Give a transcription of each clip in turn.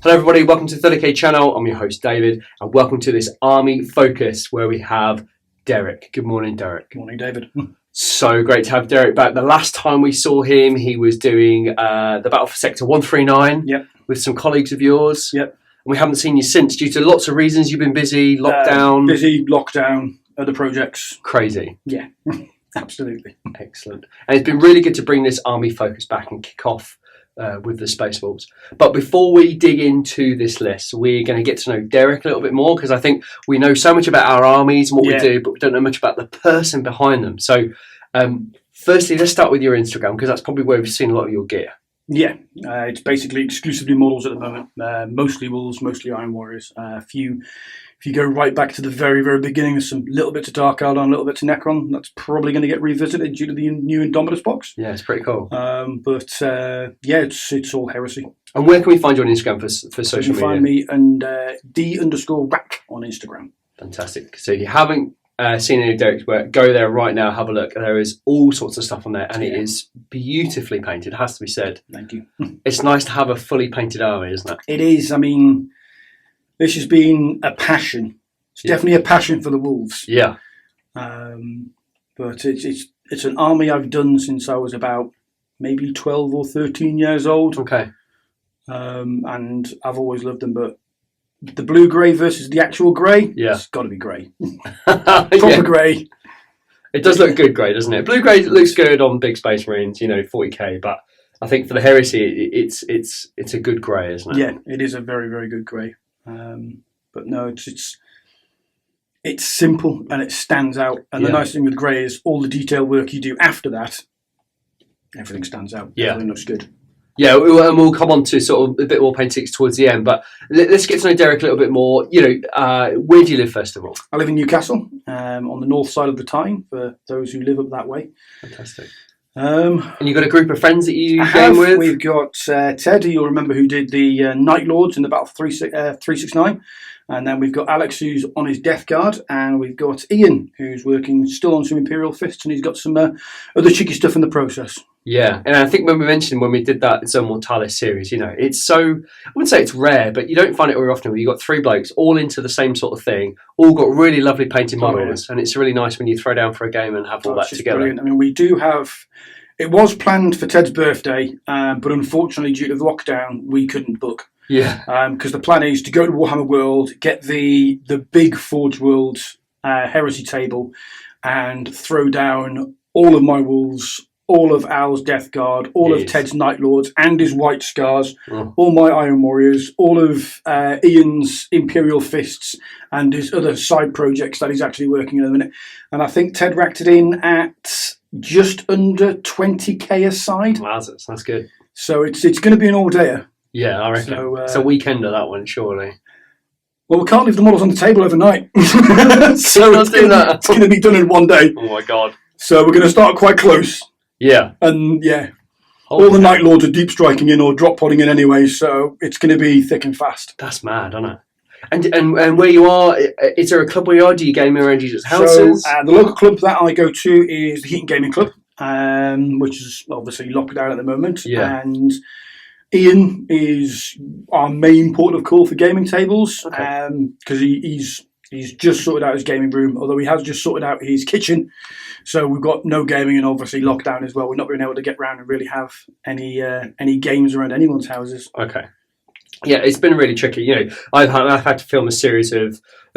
Hello everybody, welcome to the 30k channel. I'm your host David and welcome to this Army Focus where we have Derek. Good morning, Derek. Good morning, David. So great to have Derek back. The last time we saw him, he was doing the battle for Sector 139 with some colleagues of yours. Yep. And we haven't seen you since due to lots of reasons. You've been busy, lockdown, other projects. Crazy. Yeah, absolutely. Excellent. And it's been really good to bring this Army Focus back and kick off with the Spaceballs. But before we dig into this list, we're going to get to know Derek a little bit more because I think we know so much about our armies and what we do, but we don't know much about the person behind them. So firstly, let's start with your Instagram because that's probably where we've seen a lot of your gear. Yeah, it's basically exclusively models at the moment. Mostly Wolves, mostly Iron Warriors. If you go right back to the very, very beginning, there's some little bits of Dark Eldar, a little bit to Necron. That's probably going to get revisited due to the new Indomitus box. Yeah, it's pretty cool. It's all heresy. And where can we find you on Instagram for social media? You can find me and D_rack on Instagram. Fantastic. So if you haven't seen any of Derek's work, go there right now, have a look. There is all sorts of stuff on there and it is beautifully painted, has to be said. Thank you. It's nice to have a fully painted army, isn't it? It is. I mean, this has been a passion. It's definitely a passion for the Wolves. Yeah. But it's an army I've done since I was about maybe 12 or 13 years old. Okay. And I've always loved them, but the blue grey versus the actual grey, it's got to be grey. Proper grey. It does look good grey, doesn't it? Blue grey looks good on big Space Marines, 40k, but I think for the heresy, it's a good grey, isn't it? Yeah, it is a very, very good grey. But no, it's simple and it stands out. And the nice thing with grey is all the detail work you do after that, everything stands out. Yeah, everything looks good. Yeah, and we'll come on to sort of a bit more paintings towards the end. But let's get to know Derek a little bit more. Where do you live, first of all? I live in Newcastle, on the north side of the Tyne, for those who live up that way. Fantastic. And you've got a group of friends that you game with? We've got Ted, who you'll remember, who did the Night Lords in the Battle for 369. And then we've got Alex, who's on his Death Guard. And we've got Ian, who's working still on some Imperial Fists. And he's got some other cheeky stuff in the process. Yeah. And I think when we did that Zone Mortalis series, it's so, I wouldn't say it's rare, but you don't find it very often where you've got three blokes all into the same sort of thing, all got really lovely painted models. And it's really nice when you throw down for a game and have all that together. Brilliant. I mean, we do have... It was planned for Ted's birthday, but unfortunately, due to the lockdown, we couldn't book. Yeah. Because the plan is to go to Warhammer World, get the big Forge World heresy table, and throw down all of my Wolves, all of Al's Death Guard, all of Ted's Night Lords and his White Scars, all my Iron Warriors, all of Ian's Imperial Fists, and his other side projects that he's actually working on at the minute. And I think Ted racked it in at just under 20k a side. Wow, that's good. So it's going to be an all-dayer. Yeah, I reckon. So, it's a weekender, that one, surely. Well, we can't leave the models on the table overnight. So let's do that. It's going to be done in one day. Oh my God. So we're going to start quite close. Yeah. And all the Night Lords are deep striking in or drop podding in anyway, so it's going to be thick and fast. That's mad, isn't it? And where you are, is there a club where you are? Do you game around your houses? So the local club that I go to is the Heaton Gaming Club, which is obviously locked down at the moment. Yeah. And Ian is our main port of call for gaming tables, because he's just sorted out his gaming room, although he has just sorted out his kitchen. So we've got no gaming and obviously lockdown as well. We're not being able to get around and really have any games around anyone's houses. Okay. Yeah, it's been really tricky. I've had to film a series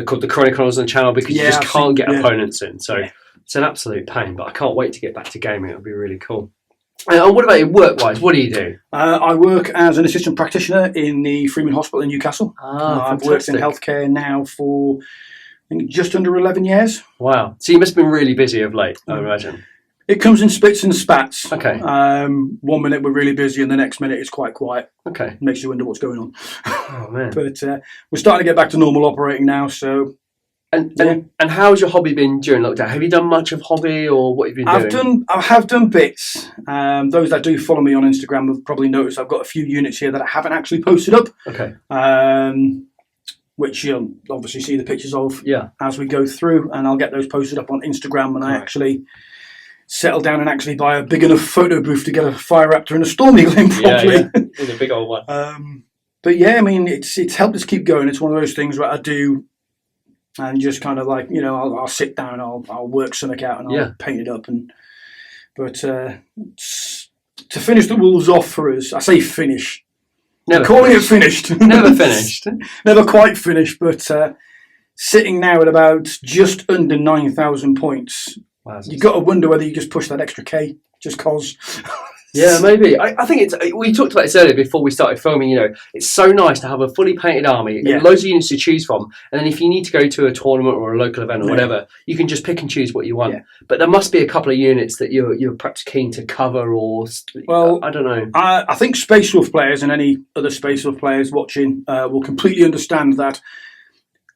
called the Chronicles on the channel because you just can't get opponents in. So it's an absolute pain, but I can't wait to get back to gaming. It'll be really cool. And what about you work-wise? What do you do? I work as an assistant practitioner in the Freeman Hospital in Newcastle. I've worked in healthcare now for, I think, just under 11 years. Wow. So you must have been really busy of late, I imagine. It comes in spits and spats. Okay. 1 minute we're really busy and the next minute it's quite quiet. Okay. Makes you wonder what's going on. Oh, man. But we're starting to get back to normal operating now, so... And how's your hobby been during lockdown? Have you done much of hobby or what have you been doing? I have done bits. Those that do follow me on Instagram have probably noticed I've got a few units here that I haven't actually posted up. Okay. Which you'll obviously see the pictures of as we go through, and I'll get those posted up on Instagram when I actually settle down and actually buy a big enough photo booth to get a Fire Raptor and a Storm Eagle in properly. Yeah. With a big old one. But yeah, I mean, it's helped us keep going. It's one of those things where I do, and just kind of like, I'll sit down, I'll work something out, and I'll paint it up. But to finish the Wolves off for us, I say finish. Never calling it finished. Never finished. Never quite finished, but sitting now at about just under 9,000 points. Wow, You've got to wonder whether you just push that extra K just cause. Yeah, maybe. I think we talked about this earlier before we started filming. It's so nice to have a fully painted army and loads of units to choose from. And then if you need to go to a tournament or a local event or whatever, you can just pick and choose what you want. Yeah. But there must be a couple of units that you're perhaps keen to cover, or I don't know. I think Space Wolf players and any other Space Wolf players watching will completely understand that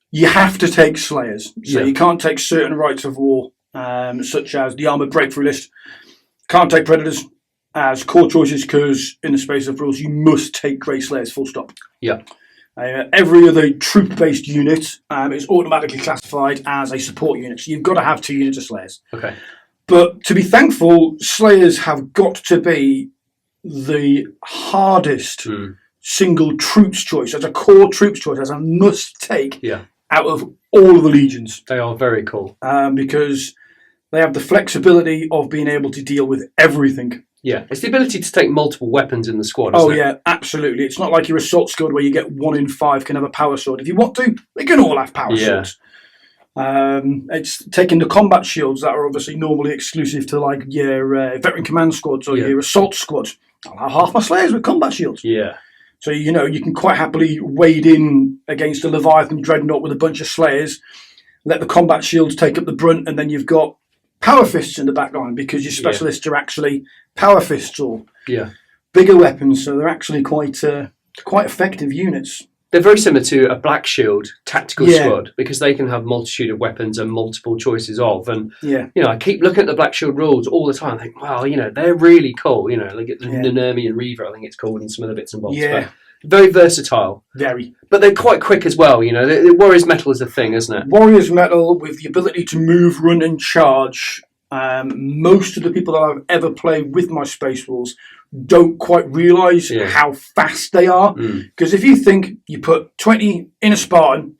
you have to take Slayers. So you can't take certain rights of war, such as the Armoured Breakthrough list. Can't take Predators as core choices, because in the Space Wolf rules you must take Grey Slayers, full stop. Yeah. Every other troop-based unit is automatically classified as a support unit, so you've got to have 2 units of Slayers. Okay. But to be thankful, Slayers have got to be the hardest single troops choice, as a core troops choice, as a must-take out of all of the legions. They are very cool. Because they have the flexibility of being able to deal with everything. Yeah, it's the ability to take multiple weapons in the squad, isn't it? Yeah, absolutely. It's not like your assault squad where you get 1 in 5 can have a power sword. If you want to, they can all have power swords. It's taking the combat shields that are obviously normally exclusive to like your veteran command squads or your assault squads. I'll have half my Slayers with combat shields. Yeah. So, you can quite happily wade in against a Leviathan Dreadnought with a bunch of Slayers, let the combat shields take up the brunt, and then you've got power fists in the back line, because your specialists are actually power fists or bigger weapons, so they're actually quite effective units. They're very similar to a Black Shield tactical squad, because they can have multitude of weapons and multiple choices of. And I keep looking at the Black Shield rules all the time. I think, wow, they're really cool. Like the Nermian Reaver, I think it's called, and some other bits and bobs. Yeah. But very versatile. Very. But they're quite quick as well. The Warrior's Metal is a thing, isn't it? Warrior's Metal with the ability to move, run, and charge. Most of the people that I've ever played with my Space Wolves don't quite realise how fast they are. Because if you think you put 20 in a Spartan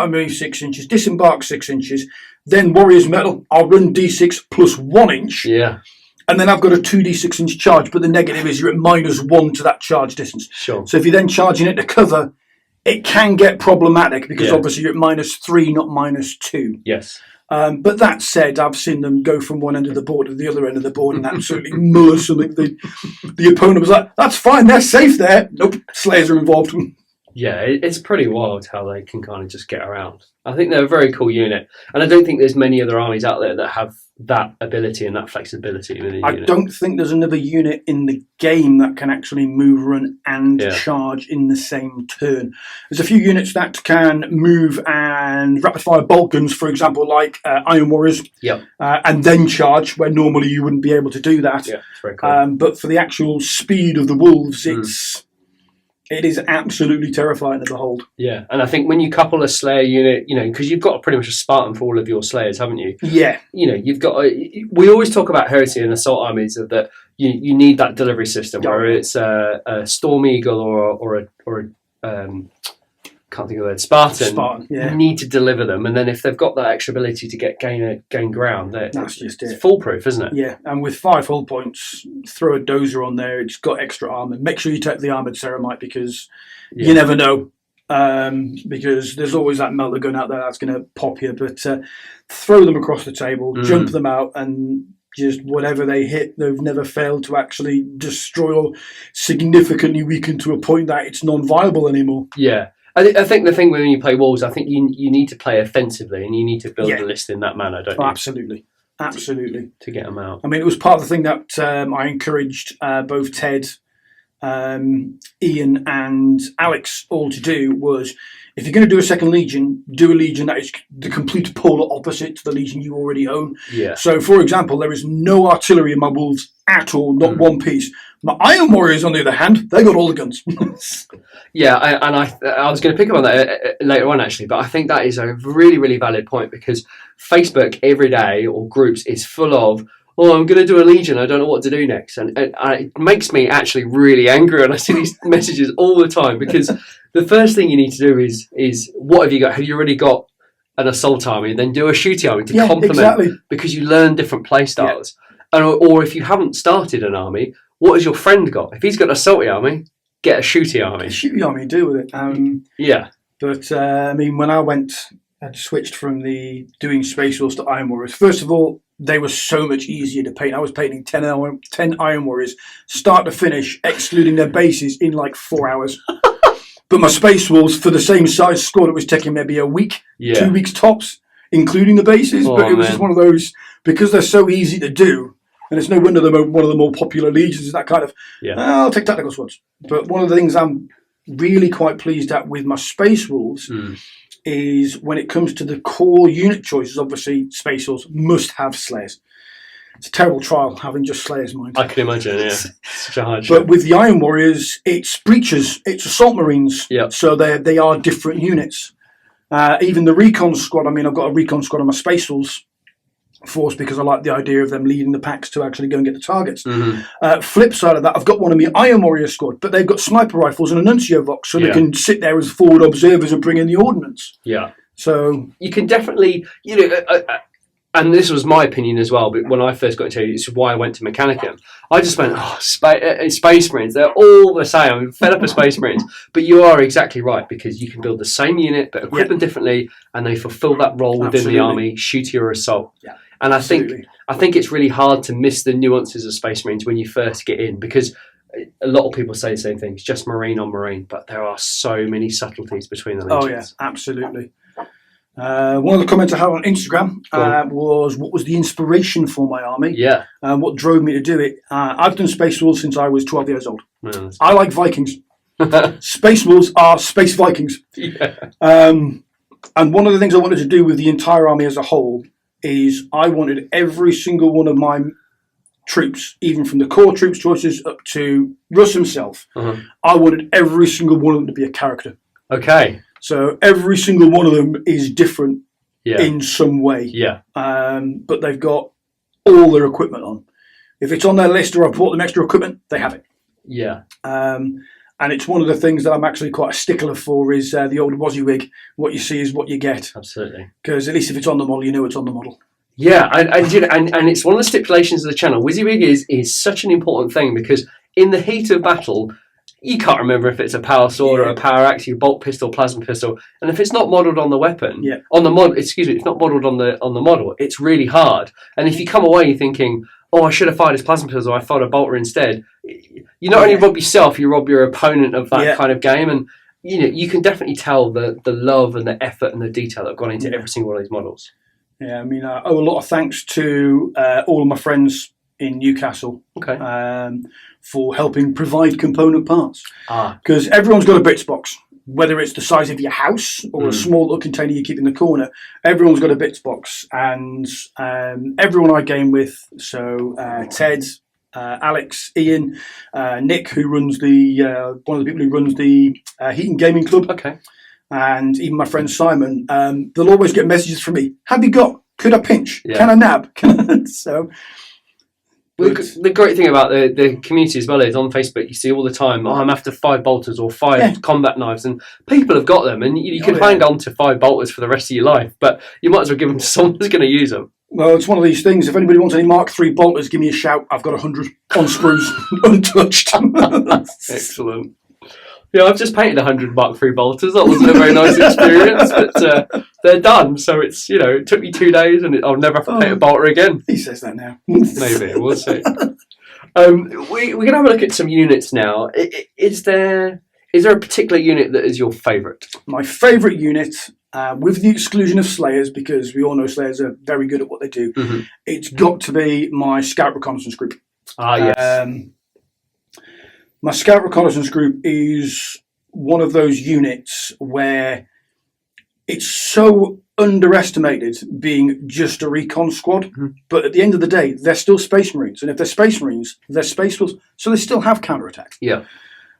moves 6 inches, disembark 6 inches, then Warrior's Metal, I'll run D6 plus 1 inch. Yeah. And then I've got a 2d6 inch charge, but the negative is you're at -1 to that charge distance. Sure. So if you're then charging it to cover, it can get problematic, because obviously you're at -3, not -2. Yes. But that said, I've seen them go from one end of the board to the other end of the board and absolutely muller something. The opponent was like, that's fine, they're safe there. Nope, Slayers are involved. Yeah, it's pretty wild how they can kind of just get around. I think they're a very cool unit. And I don't think there's many other armies out there that have that ability and that flexibility in a unit. I don't think there's another unit in the game that can actually move, run, and charge in the same turn. There's a few units that can move and rapid-fire bolt guns, for example, like Iron Warriors, and then charge, where normally you wouldn't be able to do that. Yeah, it's very cool. But for the actual speed of the Wolves, it is absolutely terrifying to behold. Yeah, and I think when you couple a Slayer unit, because you've got pretty much a Spartan for all of your Slayers, haven't you? Yeah. You've got. We always talk about Heresy and Assault armies that you need that delivery system, whether it's a Storm Eagle or a can't think of the word, Spartan. You need to deliver them, and then if they've got that extra ability to gain ground, that's just it. It's foolproof, isn't it? Yeah, and with 5 hull points, throw a dozer on there. It's got extra armor. Make sure you take the armored Ceramite, because you never know. Because there's always that melter gun out there that's going to pop you. But throw them across the table, jump them out, and just whatever they hit, they've never failed to actually destroy or significantly weaken to a point that it's non-viable anymore. Yeah. I think the thing when you play Wolves, I think you need to play offensively, and you need to build a list in that manner, don't you? Absolutely. To get them out. I mean, it was part of the thing that I encouraged both Ted, Ian and Alex all to do was, if you're going to do a second Legion, do a Legion that is the complete polar opposite to the Legion you already own. Yeah. So, for example, there is no artillery in my Wolves at all, not one piece. My Iron Warriors, on the other hand, they got all the guns. Yeah, I was going to pick up on that later on, actually, but I think that is a really, really valid point, because Facebook every day, or groups, is full of oh, I'm going to do a Legion, I don't know what to do next. And it makes me actually really angry when I see these messages all the time, because the first thing you need to do is what have you got? Have you already got an assault army? Then do a shooting army to complement, exactly. because you learn different play styles. And, or if you haven't started an army, what has your friend got? If he's got an assault army, get a shooting army. A shooting army, deal with it. Yeah. But I mean, when I switched from the doing Space Wolves to Iron Warriors, first of all, they were so much easier to paint. I was painting 10 Iron Warriors, start to finish, excluding their bases, in like 4 hours. But my Space Wolves, for the same size squad, it was taking maybe a week, 2 weeks tops, including the bases. But it was just one of those, because they're so easy to do, and it's no wonder they're one of the more popular legions, is that kind of, I'll take tactical squads. But one of the things I'm really quite pleased at with my Space Wolves is when it comes to the core unit choices. Obviously, Space Wolves must have Slayers. It's a terrible trial having just Slayers, mind. I can imagine, yeah. Such a hard But with the Iron Warriors, it's Breachers, it's Assault Marines. Yep. So they are different units. Even the Recon squad, I mean, I've got a Recon squad on my Space Wolves force because I like the idea of them leading the packs to actually go and get the targets. Flip side of that, I've got one of my Iron Warrior squad, but they've got sniper rifles and a Nuncio Vox, so they can sit there as forward observers and bring in the ordnance. Yeah. So you can definitely, and this was my opinion as well, but when I first got into it, it's why I went to Mechanicum. I just went, Space Marines, they're all the same. I'm fed up of Space Marines. But you are exactly right, because you can build the same unit, but equip them differently, and they fulfill that role within the army, shooty or assault. Yeah. And I think it's really hard to miss the nuances of Space Marines when you first get in, because a lot of people say the same things, just Marine on Marine, but there are so many subtleties between the legions. Oh yeah, absolutely. One of the comments I had on Instagram was, what was the inspiration for my army? Yeah. What drove me to do it? I've done Space Wolves since I was 12 years old. Yeah, I like Vikings. Space Wolves are Space Vikings. Yeah. And one of the things I wanted to do with the entire army as a whole is I wanted every single one of my troops, even from the core troops choices up to Russ himself, I wanted every single one of them to be a character. Okay. So every single one of them is different in some way. Yeah. But they've got all their equipment on. If it's on their list or I've bought them extra equipment, they have it. Yeah. And it's one of the things that I'm actually quite a stickler for is the old WYSIWYG. What you see is what you get. Absolutely. Because at least if it's on the model, you know it's on the model. Yeah, and it's one of the stipulations of the channel. WYSIWYG is such an important thing, because in the heat of battle, you can't remember if it's a power sword or a power axe, your bolt pistol, plasma pistol, and if it's not modelled on the weapon, on the mod, it's not modelled on the model, it's really hard. And if you come away thinking, oh, I should have fired his plasma pistol, I fired a bolter instead, you not only rob yourself, you rob your opponent of that kind of game. And you can definitely tell the love and the effort and the detail that have gone into every single one of these models. Yeah, I mean, I owe a lot of thanks to all of my friends in Newcastle for helping provide component parts. Because everyone's got a bits box, whether it's the size of your house or a small little container you keep in the corner. Everyone's got a bits box, and everyone I game with, so Ted, Alex, Ian, Nick, who runs one of the people who runs the Heaton Gaming Club, and even my friend Simon, they'll always get messages from me. Have you got? Could I pinch? Can I nab? So. The great thing about the community as well is on Facebook you see all the time, I'm after 5 bolters or 5 combat knives, and people have got them, and you can hang on to 5 bolters for the rest of your life, but you might as well give them to someone who's going to use them. Well, it's one of these things. If anybody wants any Mark III bolters, give me a shout. I've got 100 on screws, untouched. Excellent. Yeah, I've just painted 100 Mark III bolters. That wasn't a very nice experience, but they're done. So it's, it took me 2 days, and I'll never have to paint a bolter again. He says that now. Maybe, we'll see. We're going to have a look at some units now. Is there a particular unit that is your favourite? My favourite unit, with the exclusion of Slayers, because we all know Slayers are very good at what they do, it's got to be my Scout Reconnaissance Group. Yes. My Scout Reconnaissance Group is one of those units where it's so underestimated being just a recon squad, but at the end of the day, they're still Space Marines. And if they're Space Marines, they're Space Wolves, so they still have counterattack. Yeah.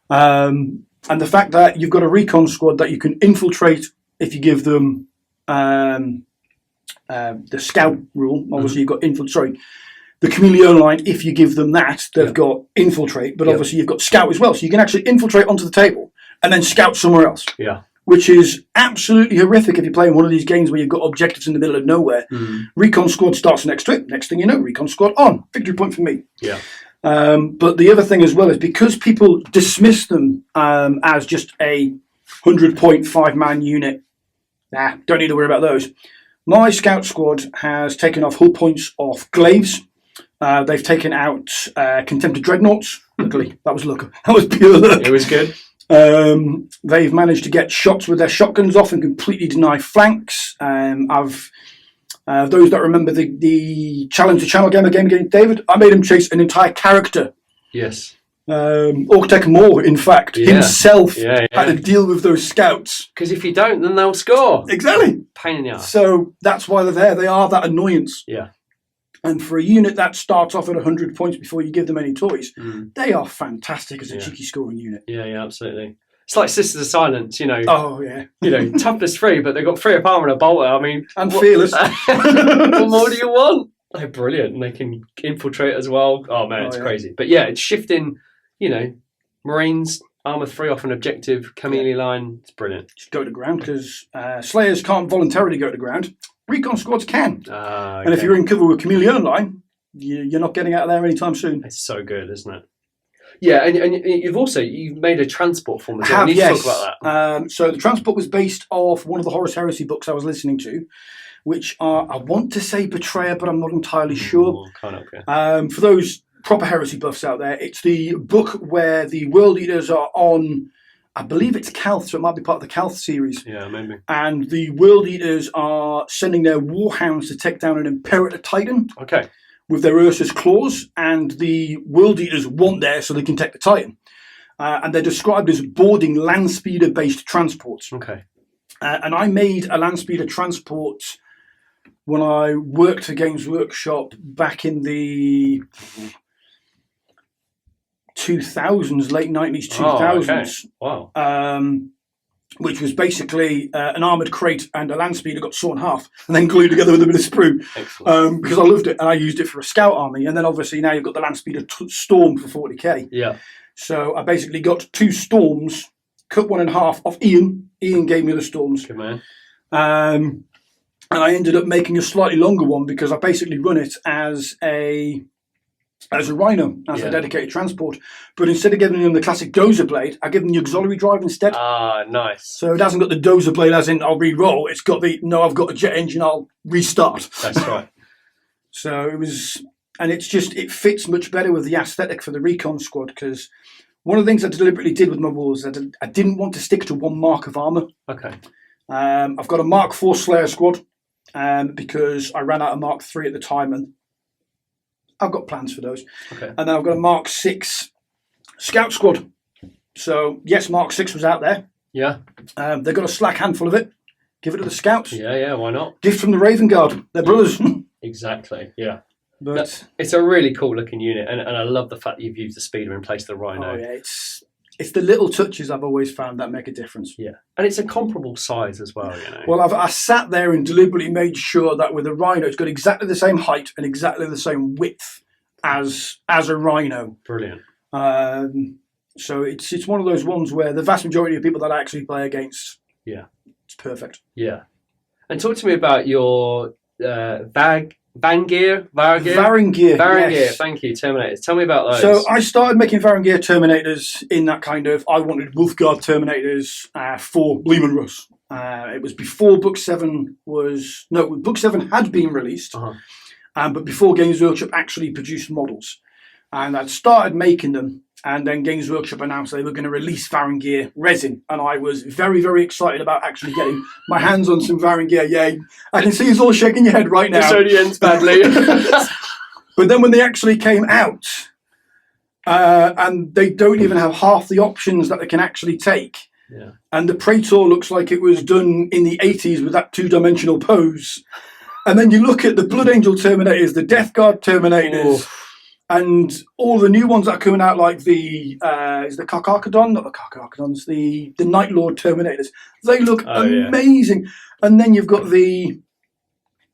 And the fact that you've got a recon squad that you can infiltrate if you give them the scout rule, obviously you've got the Chameleon line, if you give them that, they've got infiltrate, but obviously you've got scout as well. So you can actually infiltrate onto the table and then scout somewhere else. Yeah. Which is absolutely horrific if you're playing one of these games where you've got objectives in the middle of nowhere. Recon squad starts next to it. Next thing you know, recon squad on. Victory point for me. Yeah. But the other thing as well is because people dismiss them as just a 100-point 5-man unit, don't need to worry about those. My scout squad has taken off hull points off glaives. They've taken out contempted dreadnoughts. Luckily, that was pure luck. It was good. They've managed to get shots with their shotguns off and completely deny flanks. Those that remember the Challenge the Channel game against David, I made him chase an entire character. Yes. Orktec Moore, in fact, himself had to deal with those scouts. Because if you don't, then they'll score. Exactly. Pain in the ass. So that's why they're there. They are that annoyance. Yeah. And for a unit that starts off at 100 points before you give them any toys, they are fantastic as a cheeky scoring unit. Yeah, absolutely. It's like Sisters of Silence, Oh, yeah. Toughness 3, but they've got 3 of armor and a bolter. I mean... And fearless. What more do you want? They're brilliant. And they can infiltrate as well. Oh, man, it's crazy. But yeah, it's shifting, Marines, armor 3 off an objective, chameleon line. It's brilliant. Just go to ground, because Slayers can't voluntarily go to ground. Recon squads can. Okay. And if you're in cover with Chameleon line, you're not getting out of there anytime soon. It's so good, isn't it? Yeah, and you've made a transport form as well. Talk about that. So the transport was based off one of the Horus Heresy books I was listening to, which are, I want to say Betrayer, but I'm not entirely sure. For those proper Heresy buffs out there, it's the book where the World Eaters are on, I believe it's Calth, so it might be part of the Calth series. Yeah, maybe. And the World Eaters are sending their warhounds to take down an Imperator Titan. Okay. With their Ursus claws, and the World Eaters want there so they can take the Titan. And they're described as boarding land speeder based transports. Okay. And I made a land speeder transport when I worked for Games Workshop back in the 2000s, late 90s, 2000s. Oh, okay. Wow. Which was basically an armoured crate and a land speeder got sawn in half and then glued together with a bit of sprue. Excellent. Because I loved it and I used it for a scout army. And then obviously now you've got the land speeder Storm for 40k. Yeah. So I basically got 2 Storms, cut one in half off Ian. Ian gave me the Storms. Good man. And I ended up making a slightly longer one because I basically run it as a Rhino, as a dedicated transport. But instead of giving them the classic dozer blade, I give them the auxiliary drive instead. Ah, nice. So it hasn't got the dozer blade as in I'll re-roll. It's got I've got a jet engine, I'll restart. That's right. So it fits much better with the aesthetic for the recon squad, because one of the things I deliberately did with my walls is that I didn't want to stick to one mark of armour. Okay. I've got a Mark 4 Slayer squad because I ran out of Mark 3 at the time, and I've got plans for those. Okay. And then I've got a Mark 6 Scout squad. So, yes, Mark 6 was out there. Yeah. They've got a slack handful of it. Give it to the Scouts. Yeah, why not? Gift from the Raven Guard. They're brothers. Exactly, yeah. But it's a really cool looking unit, and I love the fact that you've used the speeder in place of the Rhino. Oh, yeah, it's the little touches I've always found that make a difference. Yeah, and it's a comparable size as well, Well, I sat there and deliberately made sure that with a Rhino, it's got exactly the same height and exactly the same width as a Rhino. Brilliant. So it's one of those ones where the vast majority of people that I actually play against, it's perfect. Yeah. And talk to me about your Varangir, yes. Thank you, Terminators. Tell me about those. So I started making Varangir Terminators in that kind of, I wanted Wolfguard Terminators for Bleeman Russ. It was before Book 7 Book 7 had been released, but before Games Workshop actually produced models. And I'd started making them, and then Games Workshop announced they were going to release Varangir resin, and I was very, very excited about actually getting my hands on some Varangir. Yay! I can see you all shaking your head right now. This only ends badly. But then when they actually came out, and they don't even have half the options that they can actually take, and the Praetor looks like it was done in the 80s with that 2-dimensional pose, and then you look at the Blood Angel Terminators, the Death Guard Terminators. Ooh. And all the new ones that are coming out, like the Karkarkadon, not the Karkarkadons, the Night Lord Terminators, they look amazing. Yeah. And then you've got the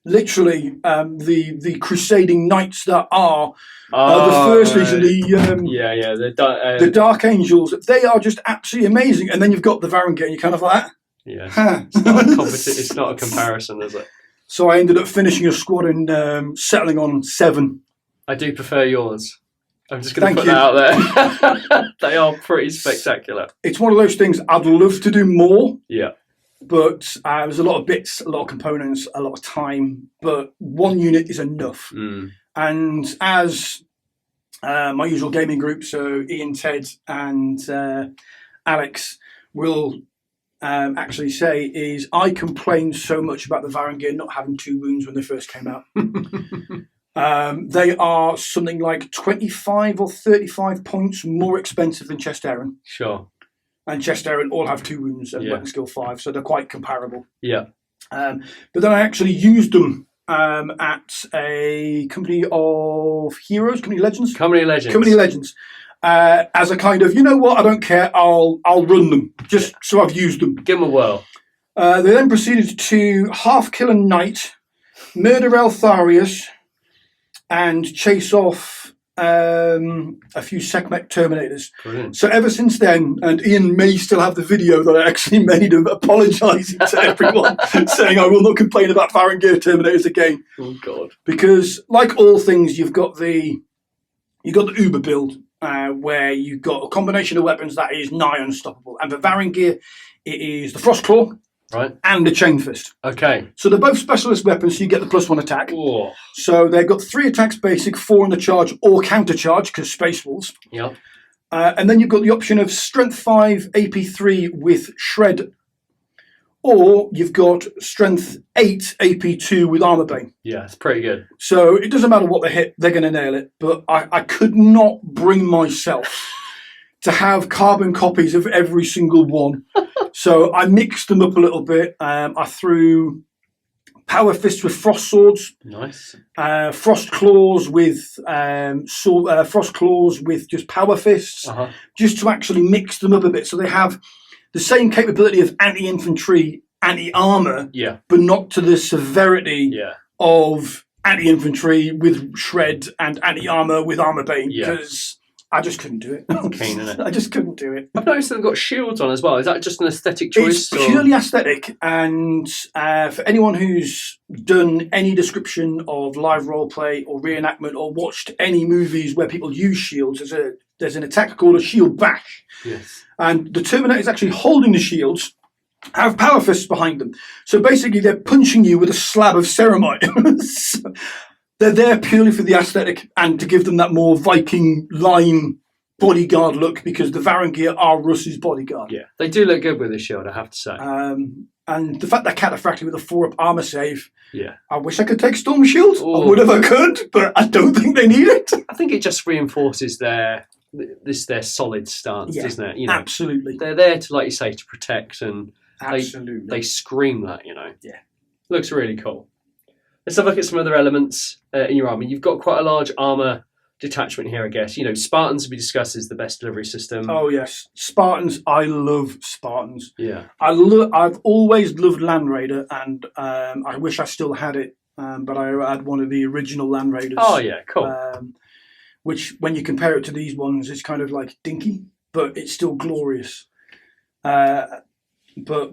literally the crusading knights that are the First Legion, the Dark Angels. They are just absolutely amazing. And then you've got the Varangier, and you're kind of like, yeah, it's not a comparison, is it? So I ended up finishing a squad and settling on 7. I do prefer yours. I'm just going to put that out there. They are pretty spectacular. It's one of those things I'd love to do more. Yeah. But there's a lot of bits, a lot of components, a lot of time. But 1 unit is enough. Mm. And as my usual gaming group, so Ian, Ted, and Alex will actually say, is I complained so much about the Varangier not having 2 wounds when they first came out. They are something like 25 or 35 points more expensive than Chest Aaron. Sure. And Chest Aaron all have 2 wounds and weapon skill 5, so they're quite comparable. Yeah. But then I actually used them at a Company of Heroes, Company Legends. Company Legends. As a kind of, you know what, I don't care, I'll run them, just so I've used them. Give them a whirl. They then proceeded to half kill a knight, murder Eltharius, and chase off a few Sekhmet Terminators. Brilliant. So ever since then, and Ian may still have the video that I actually made of apologising to everyone, saying I will not complain about Varangier Terminators again. Oh God! Because like all things, you've got the Uber build where you've got a combination of weapons that is nigh unstoppable, and for Varangier, it is the Frostclaw. Right. And the Chain Fist. Okay. So they're both specialist weapons, so you get the +1 attack. Whoa. So they've got 3 attacks basic, 4 on the charge or counter charge, because Space Wolves. Yep. And then you've got the option of Strength 5, AP 3 with Shred. Or you've got Strength 8, AP 2 with Armor Bane. Yeah, it's pretty good. So it doesn't matter what they hit, they're going to nail it. But I could not bring myself to have carbon copies of every single one. So I mixed them up a little bit. I threw Power Fists with Frost Swords. Nice. Frost Claws with Frost Claws with just Power Fists, just to actually mix them up a bit. So they have the same capability of anti-infantry, anti-armor, but not to the severity of anti-infantry with Shred and anti-armor with Armor Bane, because I just couldn't do it. Keen, isn't it? I just couldn't do it. I've noticed they've got shields on as well. Is that just an aesthetic choice? It's purely aesthetic, and for anyone who's done any description of live roleplay or reenactment or watched any movies where people use shields, there's an attack called a shield bash. Yes. And the Terminator is actually holding the shields, have power fists behind them. So basically they're punching you with a slab of ceramite. So they're there purely for the aesthetic and to give them that more Viking line bodyguard look, because the Varangier are Russ's bodyguard. Yeah, they do look good with the shield, I have to say. And the fact that cataphractic with a 4-up armor save, yeah, I wish I could take Storm Shield. I would if I could, but I don't think they need it. I think it just reinforces their solid stance, doesn't it? You know, absolutely. They're there to, like you say, to protect, and absolutely they scream that, you know. Yeah, looks really cool. Let's have a look at some other elements in your army. You've got quite a large armor detachment here, I guess. You know, Spartans, we discussed, is the best delivery system. Oh yes, Spartans. I love Spartans. Yeah, I've always loved Land Raider, and I wish I still had it, but I had one of the original Land Raiders. Oh yeah, cool. Which, when you compare it to these ones, it's kind of like dinky, but it's still glorious. But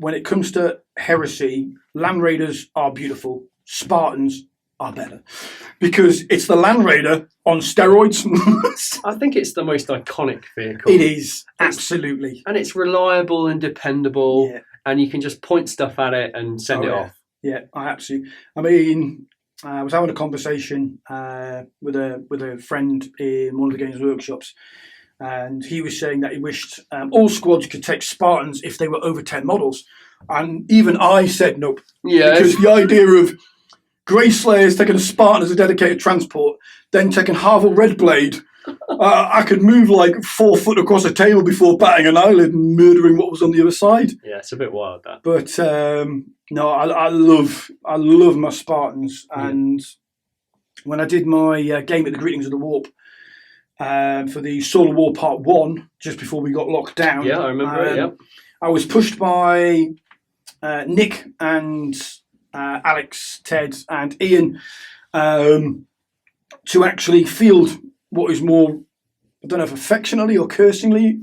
when it comes to heresy, Land Raiders are beautiful. Spartans are better, because it's the Land Raider on steroids. I think it's the most iconic vehicle. It is, absolutely. And it's reliable and dependable, and you can just point stuff at it and send it off. Yeah, absolutely. I mean, I was having a conversation with a friend in one of the Games Workshops, and he was saying that he wished all squads could take Spartans if they were over 10 models. And even I said nope. Yeah. Because the idea of Grey Slayers taking a Spartan as a dedicated transport, then taking Harville Redblade, I could move like 4 foot across a table before batting an eyelid and murdering what was on the other side. Yeah, it's a bit wild, that. But no, I love my Spartans. And when I did my game at the Greetings of the Warp for the Solar War Part 1, just before we got locked down. Yeah, I remember it, I was pushed by Nick and Alex, Ted, and Ian to actually field what is more, I don't know if affectionately or cursingly,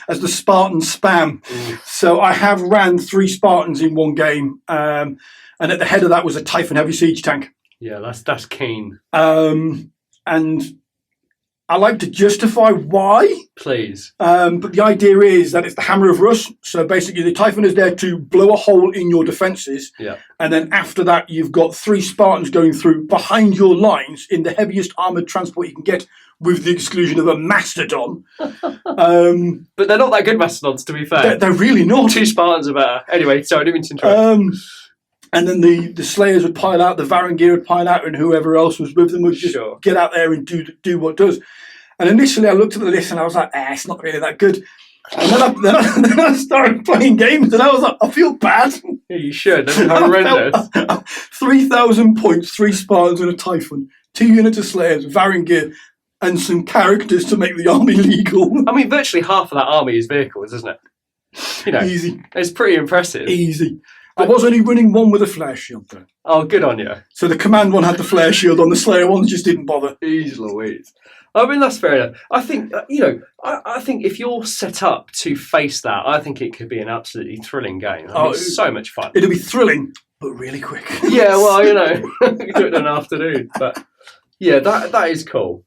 as the Spartan spam. So I have ran 3 Spartans in one game, and at the head of that was a Typhon heavy siege tank. Yeah, that's keen. And I like to justify why. Please. But the idea is that it's the hammer of Rus. So basically the Typhon is there to blow a hole in your defences. Yeah. And then after that, you've got 3 Spartans going through behind your lines in the heaviest armoured transport you can get, with the exclusion of a Mastodon. But they're not that good Mastodons, to be fair. They're really not. 2 Spartans are better. Anyway, sorry, I didn't mean to interrupt. And then the Slayers would pile out, the Varangir would pile out, and whoever else was with them would just get out there and do what it does. And initially I looked at the list and I was like, it's not really that good. And then I started playing games and I was like, I feel bad. Yeah, you should. That's horrendous. 3,000 points, 3 Spartans and a Typhon, 2 units of Slayers, Varangir, and some characters to make the army legal. I mean, virtually half of that army is vehicles, isn't it? You know, easy. It's pretty impressive. Easy. I was only running one with a flare shield though. Oh, good on you. So the command one had the flare shield on, the Slayer one just didn't bother. Jeez Louise. I mean, that's fair enough. I think, I think if you're set up to face that, I think it could be an absolutely thrilling game. I mean, it's so much fun. It'll be thrilling, but really quick. Yeah, well, you can do it in an afternoon. But yeah, that is cool.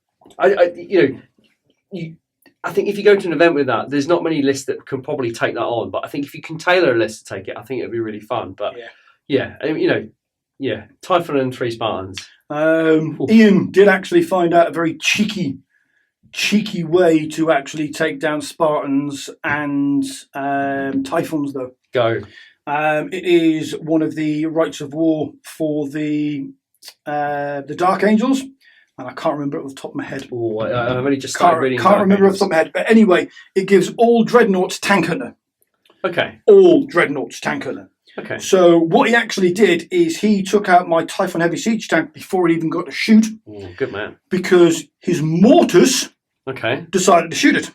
I think if you go to an event with that, there's not many lists that can probably take that on. But I think if you can tailor a list to take it, I think it'd be really fun. But Typhon and 3 Spartans. Ian did actually find out a very cheeky way to actually take down Spartans and Typhons, though. Go. It is one of the rites of war for the Dark Angels. And I can't remember it off the top of my head. Oh, I've only just started reading. Can't remember it off the top of my head. But anyway, it gives all Dreadnoughts tank hunter. Okay. All Dreadnoughts tank hunter. Okay. So what he actually did is he took out my Typhon heavy siege tank before it even got to shoot. Oh, good man. Because his mortars decided to shoot it.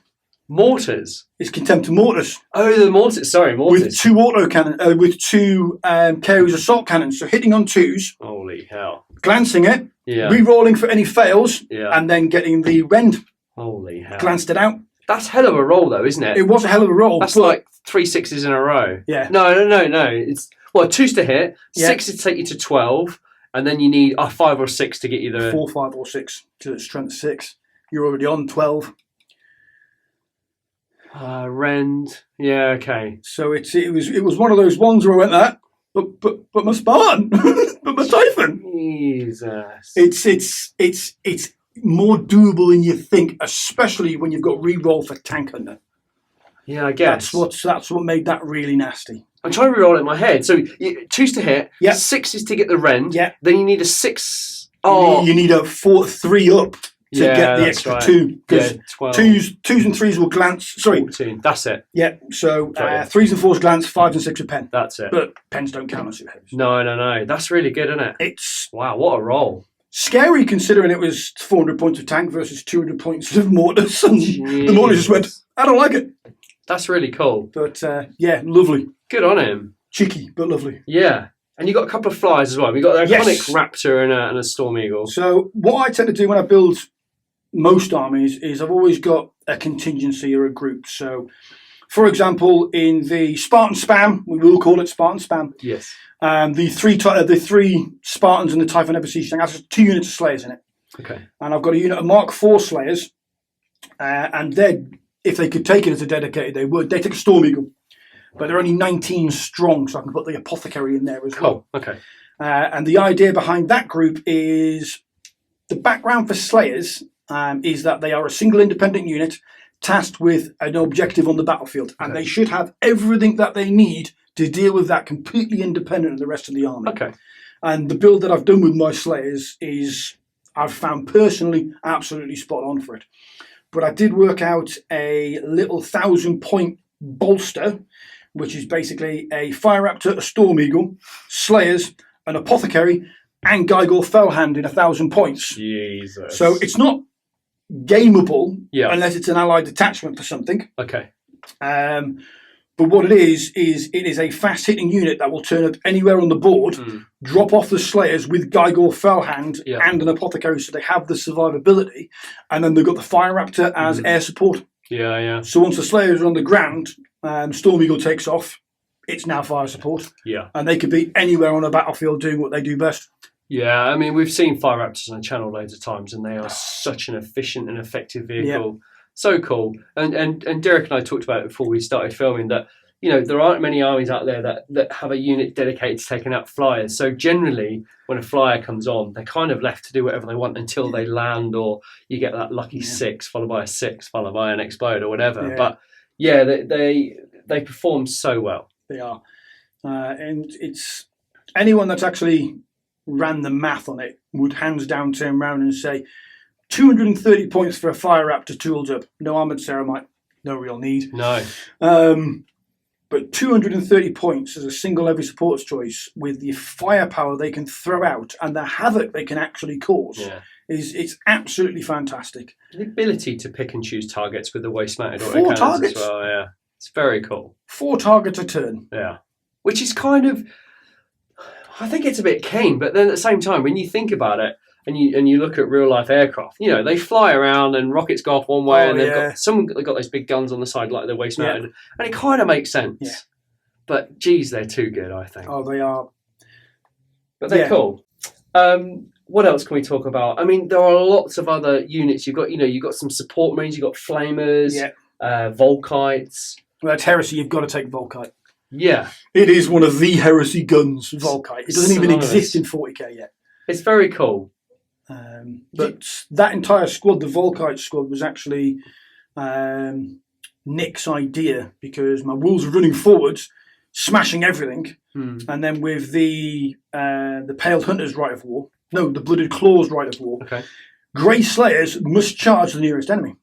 Mortars? It's Contemptor mortars. Oh, the mortars. Sorry, mortars. With 2 autocannon, with 2 Carey's assault cannons. So hitting on 2s. Holy hell. Glancing it. Yeah. Re-rolling for any fails. Yeah. And then getting the rend. Holy hell. Glanced it out. That's hell of a roll, though, isn't it? It was a hell of a roll. That's like 3 6s in a row. Yeah. No. It's 2s to hit, 6 to take you to 12, and then you need 5 or 6 to get you the 4, 5, or 6 to strength 6. You're already on 12. Rend. Yeah. Okay. So it was one of those ones where I went that, but my Spartan, but my Typhon. Jesus. It's more doable than you think, especially when you've got reroll for tank hunter. Yeah, I guess that's what made that really nasty. I'm trying to reroll it in my head. So 2s to hit, 6 is to get the rend. Yeah. Then you need a 6. You need a 3 up to get the extra 2. Because 2s and 3s will glance. Sorry, 14. That's it. Yeah. So 3s and 4s glance, 5s and 6 are pen. That's it. But pens don't count on super heavies. No. That's really good, isn't it? It's what a roll. Scary considering it was 400 points of tank versus 200 points of mortars. And the mortars just went, I don't like it. That's really cool. But lovely. Good on him. Cheeky, but lovely. Yeah. And you got a couple of flies as well. You got the iconic Raptor and a Storm Eagle. So what I tend to do when I build most armies is I've always got a contingency or a group. So, for example, in the Spartan Spam, we will call it Spartan Spam. Yes. The 3 Spartans and the Typhon Ever Siege tank has 2 units of Slayers in it. Okay. And I've got a unit of Mark IV Slayers, and if they could take it as a dedicated, they would. They take a Storm Eagle, but they're only 19 strong, so I can put the Apothecary in there as well. Okay. And the idea behind that group is the background for Slayers is that they are a single independent unit tasked with an objective on the battlefield, and they should have everything that they need to deal with that completely independent of the rest of the army. Okay. And the build that I've done with my Slayers is, I've found personally, absolutely spot on for it. But I did work out a little 1,000-point bolster, which is basically a Fire Raptor, a Storm Eagle, Slayers, an Apothecary, and Gygor Fellhand in 1,000 points. Jesus. So it's not gameable unless it's an allied detachment for something. Okay. But what it is it is a fast-hitting unit that will turn up anywhere on the board, drop off the Slayers with Gygor Fellhand and an Apothecary, so they have the survivability, and then they've got the Fire Raptor as air support. Yeah, yeah. So once the Slayers are on the ground, Storm Eagle takes off, it's now fire support. Yeah. And they could be anywhere on a battlefield doing what they do best. Yeah, I mean, we've seen Fire Raptors on the channel loads of times, and they are such an efficient and effective vehicle. Yeah. So cool. And Derek and I talked about it before we started filming that, you know, there aren't many armies out there that have a unit dedicated to taking out flyers. So generally, when a flyer comes on, they're kind of left to do whatever they want until they land, or you get that lucky 6 followed by a 6 followed by an explode or whatever. Yeah. But yeah, they perform so well. They are. And it's anyone that's actually ran the math on it would hands down turn around and say 230 points for a Fire Raptor tooled up. No Armoured Ceramite. No real need. No. But 230 points as a single heavy supports choice with the firepower they can throw out and the havoc they can actually cause it's absolutely fantastic. The ability to pick and choose targets with the waist-mounted 4 autocannons targets. as well, yeah. It's very cool. 4 targets a turn. Yeah. Which is kind of, I think it's a bit keen, but then at the same time, when you think about it, and you look at real life aircraft, you know, they fly around and rockets go off one way, and they've got those big guns on the side like they're waist mounted, and it kind of makes sense. Yeah. But geez, they're too good, I think. Oh, they are. But they're cool. What else can we talk about? I mean, there are lots of other units. You've got some support marines. You've got flamers, Volkites. Well, that's heresy. You've got to take Volkite. Yeah, it is one of the heresy guns. Volkite. It doesn't even exist in 40k yet. It's very cool. But that entire squad, the Volkite squad, was actually Nick's idea, because my wolves were running forwards, smashing everything, and then with the Paled Hunter's Right of War, no, the Blooded Claw's Right of War, Grey Slayers must charge the nearest enemy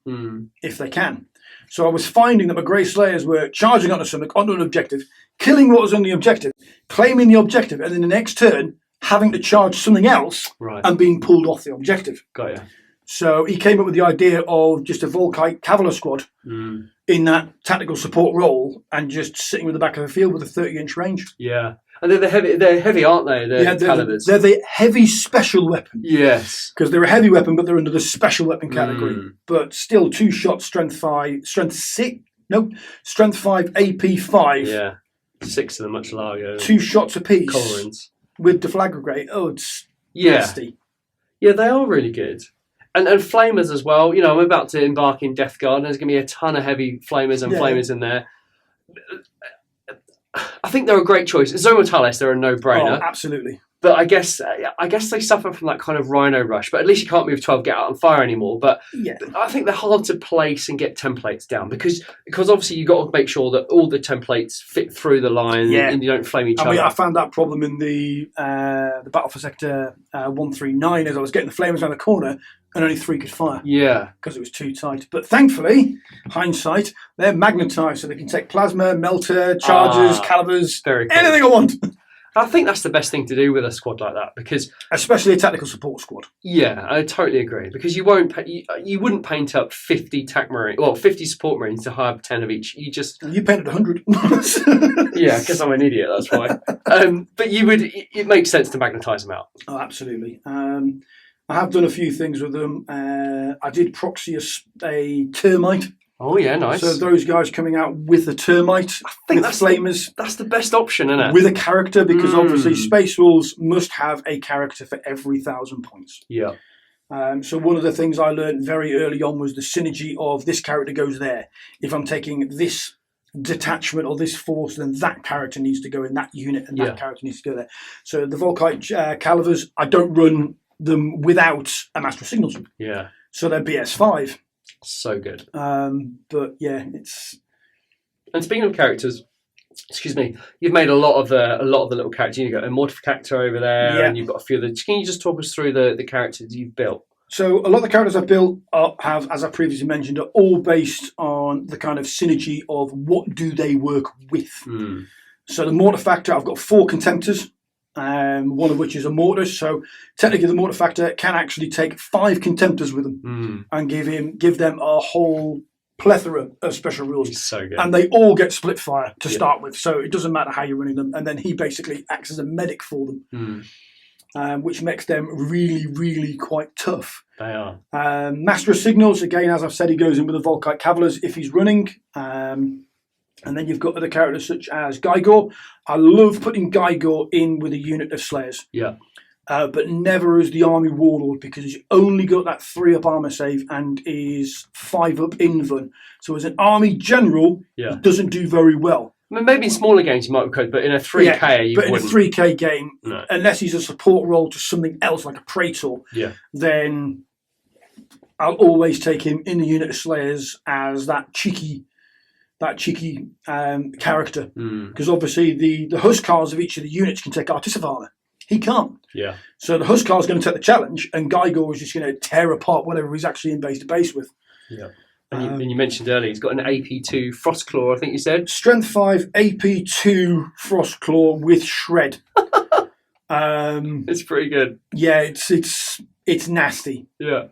if they can. So I was finding that my Grey Slayers were charging onto something, onto an objective, killing what was on the objective, claiming the objective, and in the next turn having to charge something else and being pulled off the objective. Got you. So he came up with the idea of just a Volkite Cavalier squad in that tactical support role and just sitting with the back of the field with a 30-inch range. Yeah. And they're heavy, aren't they? They're calibers. They're the heavy special weapon. Yes. Because they're a heavy weapon, but they're under the special weapon category. But still 2 shots, strength 5, strength 5, AP 5. Yeah. 6 of them much larger. 2 shots apiece. Colorants. With deflagrate. Oh, it's nasty. Yeah, they are really good. And flamers as well. You know, I'm about to embark in Death Guard, and there's going to be a ton of heavy flamers and flamers in there. I think they're a great choice. Zomortalis, they're a no-brainer. Oh, absolutely. But I guess they suffer from that kind of rhino rush. But at least you can't move 12, get out and fire anymore. But I think they're hard to place and get templates down because obviously you've got to make sure that all the templates fit through the line and you don't flame each other. I found that problem in the Battle for Sector 139 as I was getting the flames around the corner and only 3 could fire. Yeah. Because it was too tight. But thankfully, hindsight, they're magnetised so they can take plasma, melter, charges, calibers, anything I want. I think that's the best thing to do with a squad like that because, especially a tactical support squad. Yeah, I totally agree because you wouldn't paint up 50 support marines to hire 10 of each. You painted 100. Yeah, because I'm an idiot. That's why. But it makes sense to magnetise them out. Oh, absolutely. I have done a few things with them. I did proxy a termite. Oh yeah, nice. So those guys coming out with a termite, I think that's flamers. That's the best option, isn't it? With a character, because obviously Space Wolves must have a character for every 1,000 points. Yeah. So one of the things I learned very early on was the synergy of this character goes there. If I'm taking this detachment or this force, then that character needs to go in that unit, and that character needs to go there. So the Volkite Calivers, I don't run them without a Master of Signals. Yeah. So they're BS5. So good. But yeah, it's. And speaking of characters, excuse me, you've made a lot of the little characters. You've got a Mortificator over there, and you've got a few of the. Can you just talk us through the characters you've built? So a lot of the characters I've built have, as I previously mentioned, are all based on the kind of synergy of what do they work with. So the Mortifactor, I've got 4 Contemptors. One of which is a Mortis, so technically the Mortifactor can actually take 5 Contemptors with him and give them a whole plethora of special rules. He's so good. And they all get split fire to start with, so it doesn't matter how you're running them. And then he basically acts as a medic for them, which makes them really, really quite tough. They are. Master of Signals, again, as I've said, he goes in with the Volkite Cavaliers if he's running. And then you've got other characters such as Gygor. I love putting Gygor in with a unit of Slayers. Yeah. But never as the Army Warlord, because he's only got that 3-up armor save and is 5-up Invuln. So as an Army General, he doesn't do very well. I mean, maybe in smaller games you might be good, but in a 3K you wouldn't. In a 3K game, unless he's a support role to something else like a Praetor, then I'll always take him in the unit of Slayers as that cheeky character. Because obviously the Huskars of each of the units can take Artisan armor. He can't. Yeah. So the Huskar is going to take the challenge, and Gygor is just going to tear apart whatever he's actually in base to base with. Yeah. And you mentioned earlier, he's got an AP2 Frostclaw, I think you said. Strength 5 AP2 Frostclaw with Shred. It's pretty good. Yeah, it's nasty. Yeah.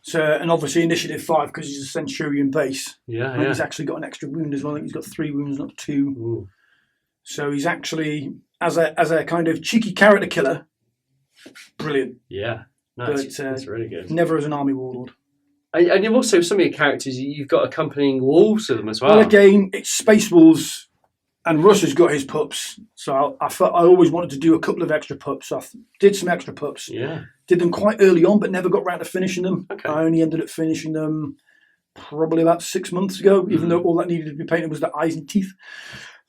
So, and obviously Initiative 5 because he's a Centurion base. Yeah, and he's actually got an extra wound as well. I think he's got 3 wounds, not 2. Ooh. So he's actually, as a kind of cheeky character killer, brilliant. Yeah, no, it's really good. Never as an Army Warlord. And you've also, some of your characters, you've got accompanying wolves with them as well. Well, again, it's Space Wolves, and Russ has got his pups. So I always wanted to do a couple of extra pups. So I did some extra pups. Yeah. Did them quite early on, but never got round to finishing them. Okay. I only ended up finishing them probably about 6 months ago, even though all that needed to be painted was the eyes and teeth.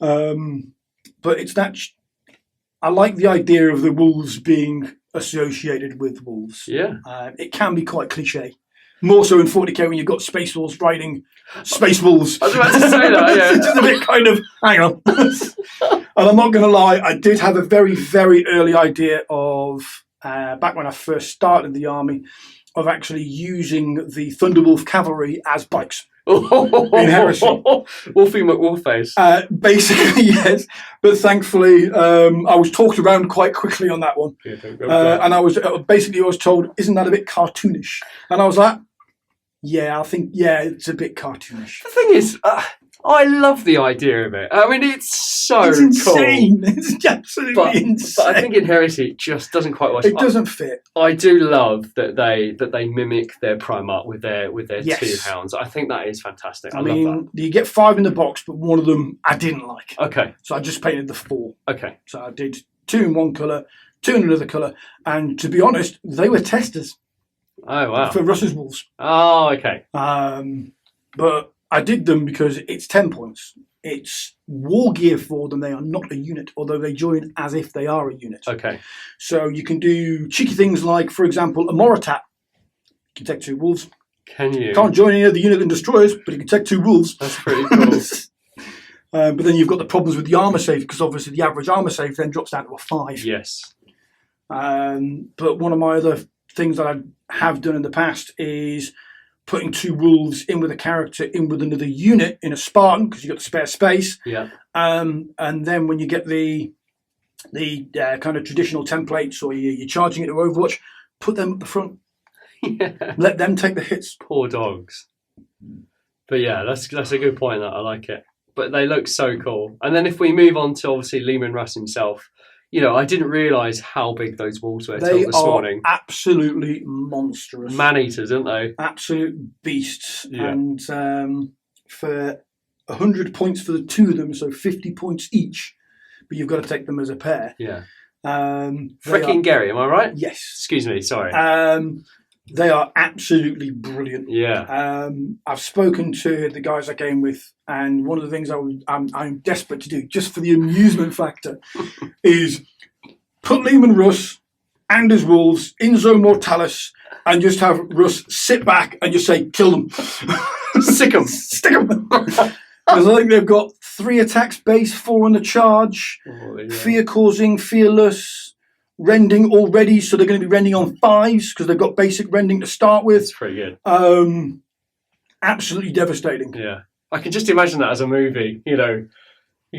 But it's that... I like the idea of the wolves being associated with wolves. Yeah. It can be quite cliche. More so in 40k when you've got Space Wolves riding Space Wolves. I was about to say that, yeah. It's just a bit kind of, hang on. And I'm not going to lie, I did have a very, very early idea of, back when I first started the army, of actually using the Thunderwolf cavalry as bikes. In Heresy. Wolfie McWolfface. Basically, yes. But thankfully, I was talked around quite quickly on that one. And I was told, isn't that a bit cartoonish? And I was like, yeah, it's a bit cartoonish. The thing is, I love the idea of it. I mean, it's insane. Cool. It's absolutely insane. But I think in Heresy, it just doesn't quite work. It doesn't fit. I do love that they mimic their Primarch with their yes. 2 hounds. I think that is fantastic. I mean, love that. You get 5 in the box, but one of them I didn't like. Okay. So I just painted the 4. Okay. So I did 2 in one colour, 2 in another colour, and to be honest, they were testers. Oh, wow. For Russ's Wolves. Oh, okay. But I did them because it's 10 points. It's war gear for them. They are not a unit, although they join as if they are a unit. Okay. So you can do cheeky things like, for example, a Moritat. You can take 2 wolves. Can you? Can't join any other unit than destroyers, but you can take 2 wolves. That's pretty cool. But then you've got the problems with the armour save, because obviously the average armour save then drops down to a 5. Yes. But one of my other things that I have done in the past is putting 2 wolves in with a character in with another unit in a Spartan, because you've got the spare space. Yeah. And then when you get the kind of traditional templates, or you're charging it to Overwatch, put them at the front. Yeah. Let them take the hits. Poor dogs. But yeah, that's a good point. That I like it. But they look so cool. And then if we move on to obviously Leman Russ himself, you know, I didn't realise how big those wolves were until this morning. They are absolutely monstrous. Man-eaters, aren't they? Absolute beasts. Yeah. And for 100 points for the 2 of them, so 50 points each, but you've got to take them as a pair. Yeah. Freaking Gary, am I right? Yes. Excuse me, sorry. They are absolutely brilliant. Yeah. I've spoken to the guys I came with, and one of the things I'm desperate to do, just for the amusement factor, is put Leman Russ and his wolves in Zone Mortalis and just have Russ sit back and just say, kill them. Sick them. Stick them. Because I think they've got 3 attacks base, 4 on the charge, fear causing, fearless, rending already, so they're going to be rending on 5s because they've got basic rending to start with. It's pretty good. Absolutely devastating. Yeah. I can just imagine that as a movie, you know.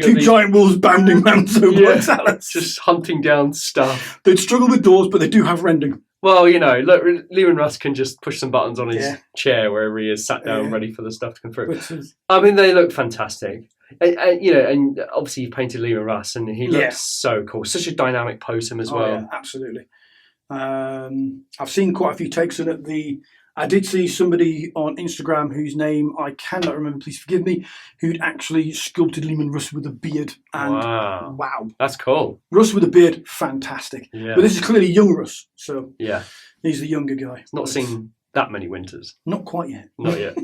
2 giant wolves bounding around Zone Mortalis. Just hunting down stuff. They'd struggle with doors, but they do have rending. Well, look, Lehman Russ can just push some buttons on his Yeah. chair wherever he is, sat down, Yeah. ready for the stuff to come through. But, I mean, they look fantastic. And obviously you've painted Lehman Russ, and he looks Yeah. so cool. Such a dynamic posum as well. yeah, absolutely. I've seen quite a few takes on it. I did see somebody on Instagram whose name I cannot remember, please forgive me, who'd actually sculpted Lehman Russ with a beard. And wow. That's cool. Russ with a beard, fantastic. Yeah. But this is clearly young Russ, so Yeah. he's the younger guy. Not seen that many winters. Not quite yet. Not yet.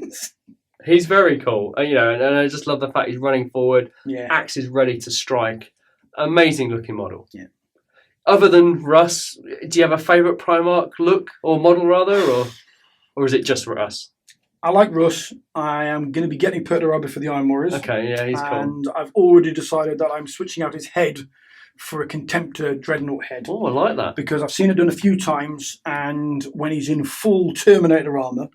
He's very cool. And I just love the fact he's running forward. Yeah. Axe is ready to strike. Amazing looking model. Yeah. Other than Russ, do you have a favourite Primarch look or model rather, or is it just Russ? I like Russ. I am going to be getting Perturabo for the Iron Warriors. Okay, yeah, he's cool. And I've already decided that I'm switching out his head for a Contemptor Dreadnought head. Oh, I like that. Because I've seen it done a few times, and when he's in full Terminator armour,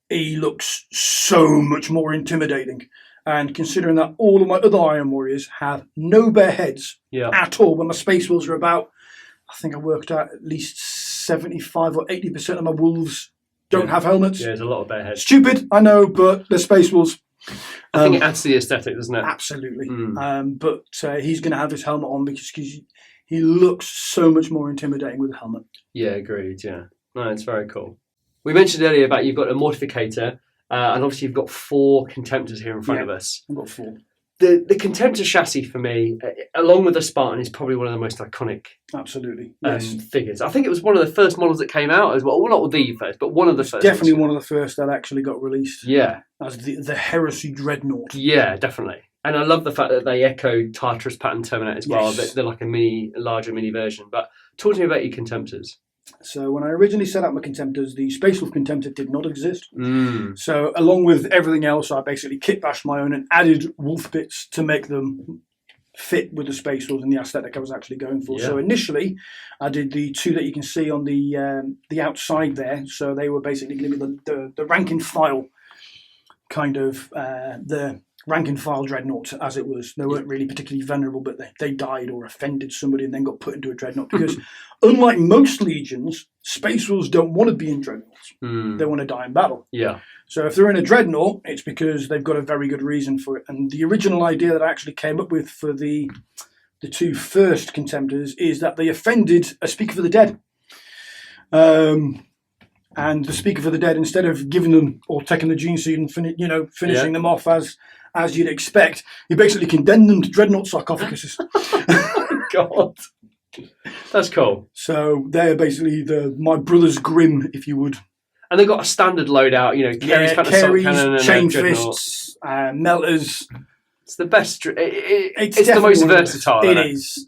he looks so much more intimidating. And considering that all of my other Iron Warriors have no bare heads at all, when my Space Wolves are about, I think I worked out at least 75 or 80% of my Wolves don't have helmets. Yeah, there's a lot of bare heads. Stupid, I know, but they're Space Wolves. I think it adds to the aesthetic, doesn't it? Absolutely. But he's going to have his helmet on because he looks so much more intimidating with a helmet. Yeah, agreed, yeah. No, it's very cool. We mentioned earlier about you've got a Mortificator, and obviously you've got 4 Contemptors here in front of us. I've got 4. The Contemptor chassis for me, along with the Spartan, is probably one of the most iconic figures. I think it was one of the first models that came out as well. Well, not the first, but one of the first. Definitely one of the first that actually got released. Yeah. As the Heresy Dreadnought. Yeah, definitely. And I love the fact that they echo Tartarus pattern Terminator as well. They're like a larger mini version. But talk to me about your Contemptors. So when I originally set up my Contemptors, the Space Wolf Contemptor did not exist. So along with everything else, I basically kit bashed my own and added wolf bits to make them fit with the Space Wolves and the aesthetic I was actually going for. Yeah. So initially, I did the 2 that you can see on the outside there. So they were basically going to be the rank and file kind of the rank and file dreadnought, as it was. They weren't really particularly venerable, but they died or offended somebody and then got put into a dreadnought. Because unlike most legions, Space Wolves don't want to be in dreadnoughts. They want to die in battle. Yeah. So if they're in a dreadnought, it's because they've got a very good reason for it. And the original idea that I actually came up with for the 2 first Contemptors is that they offended a Speaker for the Dead. And the Speaker for the Dead, instead of giving them or taking the gene seed and finishing them off as you'd expect, he basically condemned them to dreadnought sarcophaguses. God, that's cool. So they're basically my brother's Grimm, if you would. And they've got a standard loadout, carries, chain fists, melters. It's the best. It's the most versatile. It is.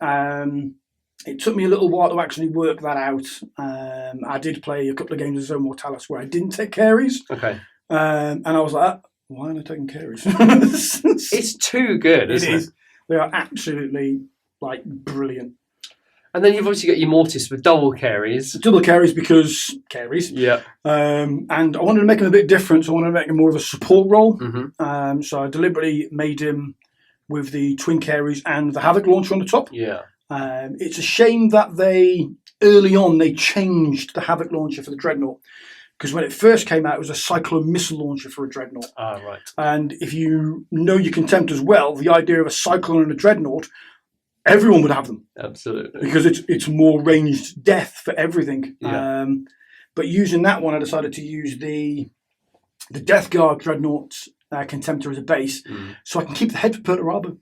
It took me a little while to actually work that out. I did play a couple of games of Zone Mortalis where I didn't take carries. Okay. And I was like, why am I taking carries? It's too good, isn't it? They are absolutely brilliant. And then you've obviously got your Mortis with double carries. Double carries because carries. Yeah. And I wanted to make him a bit different, so I wanted to make him more of a support role. So I deliberately made him with the twin carries and the Havoc launcher on the top. Yeah. It's a shame that early on they changed the Havoc launcher for the Dreadnought, because when it first came out it was a Cyclone missile launcher for a Dreadnought. Ah, right. And if you know your Contemptors well, the idea of a Cyclone and a Dreadnought, everyone would have them. Absolutely. Because it's more ranged death for everything. Yeah. But using that one, I decided to use the Death Guard Dreadnought Contemptor as a base, so I can keep the head for Perturabo.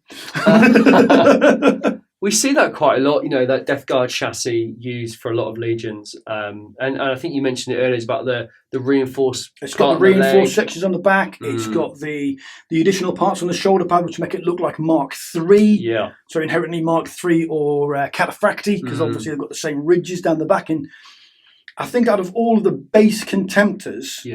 We see that quite a lot, that Death Guard chassis used for a lot of legions. And I think you mentioned it earlier, it's about the reinforced. It's got the reinforced sections on the back. It's got the additional parts on the shoulder pad, which make it look like Mark III. Yeah. So inherently Mark III or Cataphracti, because obviously they've got the same ridges down the back. And I think out of all of the base Contemptors,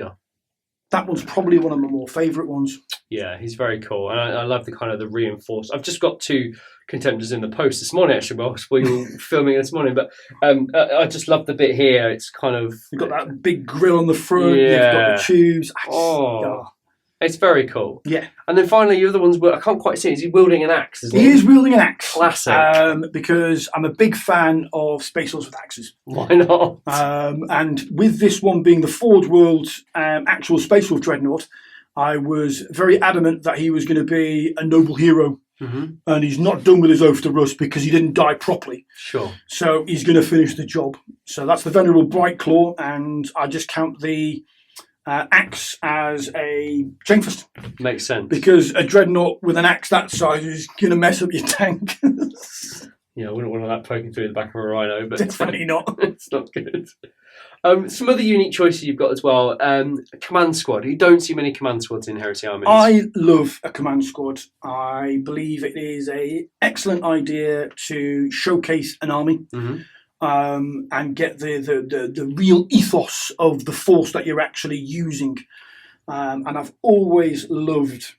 that one's probably one of my more favourite ones. Yeah, he's very cool. And I love the reinforced. I've just got 2 Contemptors in the post this morning, actually, whilst we were filming this morning. But I just love the bit here. It's You've got that big grill on the front. You've got the tubes. It's very cool. Yeah. And then finally, the other ones, I can't quite see. Is he wielding an axe? He is wielding an axe. Classic. Because I'm a big fan of Space Wolves with axes. Why not? And with this one being the Forge World actual Space Wolf Dreadnought, I was very adamant that he was going to be a noble hero. Mm-hmm. And he's not done with his oath to rust because he didn't die properly. Sure. So he's going to finish the job. So that's the Venerable Brightclaw, and I just count the axe as a chainfist. Makes sense. Because a dreadnought with an axe that size is going to mess up your tank. Yeah, I wouldn't want that poking through the back of a rhino, but Definitely not. It's not good. Some other unique choices you've got as well. Command squad. You don't see many command squads in Heresy armies. I love a command squad. I believe it is an excellent idea to showcase an army. Mm-hmm. And get the real ethos of the force that you're actually using. And I've always loved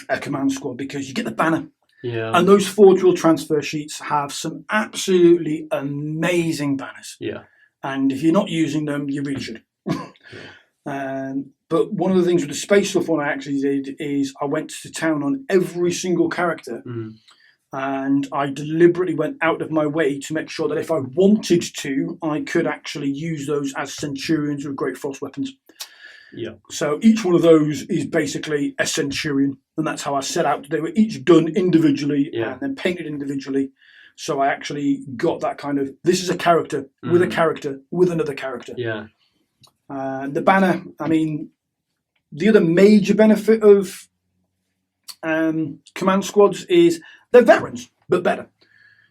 a command squad because you get the banner. Yeah. And those Forge World transfer sheets have some absolutely amazing banners. Yeah. And if you're not using them, you really should. But one of the things with the Space Wolf one I actually did is I went to town on every single character. Mm. And I deliberately went out of my way to make sure that if I wanted to, I could actually use those as Centurions with great force weapons. Yeah. So each one of those is basically a Centurion, and that's how I set out. They were each done individually and then painted individually. So I actually got that kind of, this is a character with a character with another character. Yeah. The banner, I mean, the other major benefit of command squads is they're veterans, but better.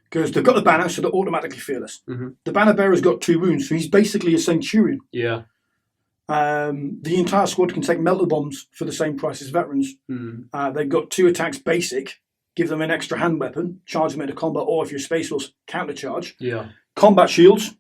Because they've got the banner, so they're automatically fearless. Mm-hmm. The banner bearer's got 2 wounds, so he's basically a Centurion. Yeah. The entire squad can take melter bombs for the same price as veterans. Mm. They've got 2 attacks basic, give them an extra hand weapon, charge them into combat, or if you're Space Wolves, countercharge. Yeah. Combat shields.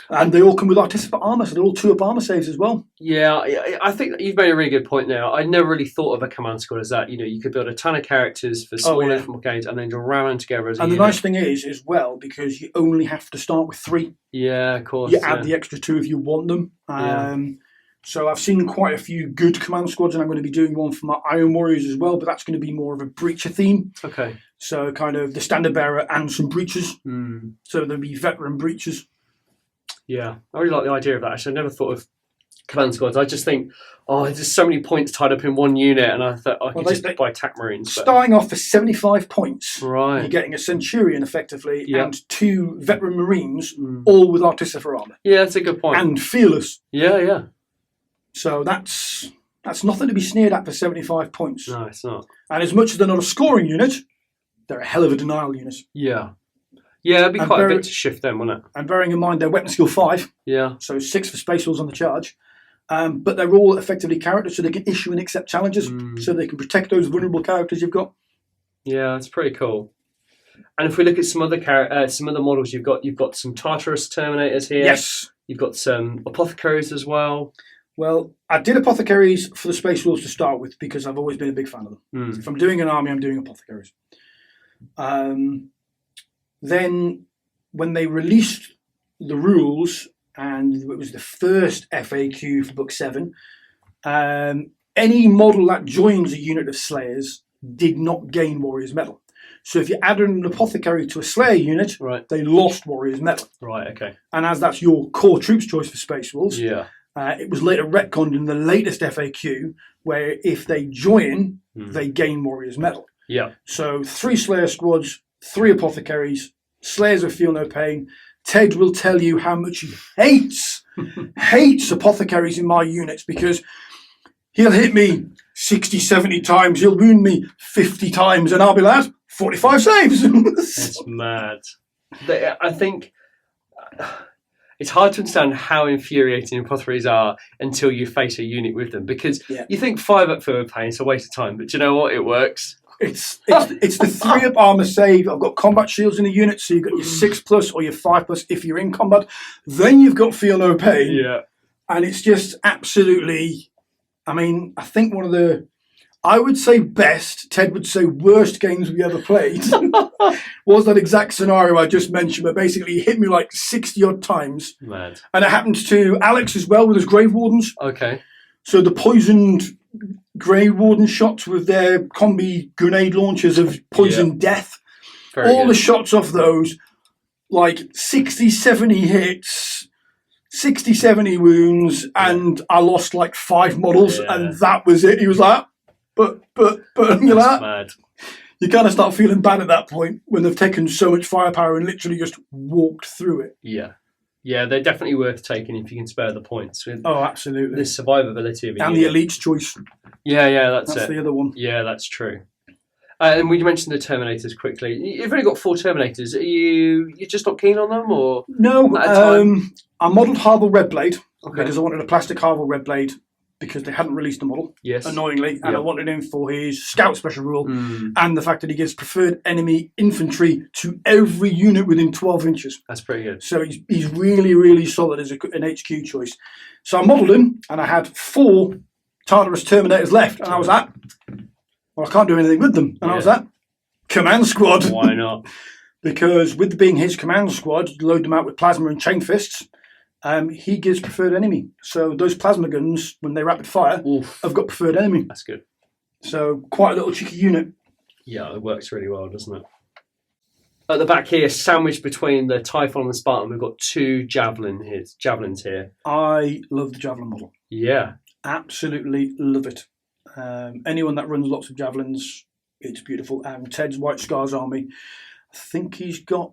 And they all come with artisanal armour, so they're all 2-up armour saves as well. Yeah, I think you've made a really good point there. I never really thought of a command squad as that. You know, you could build a ton of characters for small informal games and then ram them together as a unit. And the nice thing is, as well, because you only have to start with 3. Yeah, of course. You add the extra 2 if you want them. So I've seen quite a few good command squads, and I'm going to be doing one for my Iron Warriors as well, but that's going to be more of a breacher theme. Okay. So kind of the standard bearer and some breachers. Mm. So there'll be veteran breachers. Yeah, I really like the idea of that. Actually, I never thought of command squads. I just think, there's just so many points tied up in one unit, and I thought I could just buy attack marines. But... Starting off for 75 points, right? You're getting a Centurion effectively, and 2 veteran marines, all with Artificer armor. Yeah, that's a good point. And fearless. Yeah. So that's nothing to be sneered at for 75 points. No, it's not. And as much as they're not a scoring unit, they're a hell of a denial unit. Yeah. Yeah, it'd be quite a bit to shift them, wouldn't it? And bearing in mind they're weapon skill 5. Yeah. So 6 for Space Wolves on the charge. But they're all effectively characters, so they can issue and accept challenges, so they can protect those vulnerable characters you've got. Yeah, it's pretty cool. And if we look at some other models, you've got some Tartarus Terminators here. Yes. You've got some Apothecaries as well. Well, I did Apothecaries for the Space Wolves to start with because I've always been a big fan of them. If I'm doing an army, I'm doing Apothecaries. Then, when they released the rules, and it was the first FAQ for Book 7, any model that joins a unit of Slayers did not gain Warrior's Medal. So if you added an Apothecary to a Slayer unit, they lost Warrior's Medal. Right, okay. And as that's your core troops choice for Space Wolves, it was later retconned in the latest FAQ, where if they join, they gain Warrior's Medal. Yeah. So 3 Slayer squads, 3 Apothecaries, Slayers will feel no pain. Ted will tell you how much he hates Apothecaries in my units because he'll hit me 60, 70 times, he'll wound me 50 times, and I'll be like, 45 saves. That's mad. I think it's hard to understand how infuriating Apothecaries are until you face a unit with them, because you think 5-up for pain is a waste of time, but do you know what? It works. It's the 3-up armor save. I've got combat shields in the unit, so you've got your 6+ or your 5+ if you're in combat. Then you've got feel no pain. Yeah. And it's just absolutely, I mean, I think one of the, I would say best, Ted would say worst games we ever played was that exact scenario I just mentioned, where basically he hit me like 60 odd times. Mad. And it happened to Alex as well with his Grave Wardens. Okay. So the poisoned Grey Warden shots with their combi grenade launchers of poison death. Very all good. the shots off those, like 60, 70 hits, 60, 70 wounds, and I lost like 5 models, and that was it. He was like, but you're like, mad. You kind of start feeling bad at that point when they've taken so much firepower and literally just walked through it. Yeah, they're definitely worth taking if you can spare the points. With absolutely. the survivability of it. And the Elite's choice. Yeah, that's it. the other one. Yeah, that's true. And we mentioned the Terminators quickly. You've only got 4 Terminators. You're just not keen on them, or no? I modelled Harville Redblade Okay. because I wanted a plastic Harville Redblade because they hadn't released the model, Yes. annoyingly, and I wanted him for his Scout special rule Mm. and the fact that he gives preferred enemy infantry to every unit within 12 inches. That's pretty good. So he's really, really solid as an HQ choice. So I modelled him, and I had 4 Tartarus Terminators left, and I was like, well, I can't do anything with them. And I was like, Command Squad. Why not? Because with being his Command Squad, you load them out with Plasma and Chain Fists, he gives preferred enemy. So those Plasma guns, when they rapid fire, have got preferred enemy. That's good. So quite a little cheeky unit. Yeah, it works really well, doesn't it? At the back here, sandwiched between the Typhon and the Spartan, we've got 2 javelins here. I love the Javelin model. Yeah. Absolutely love it. Anyone that runs lots of javelins, it's beautiful. And Ted's White Scars army, I think he's got,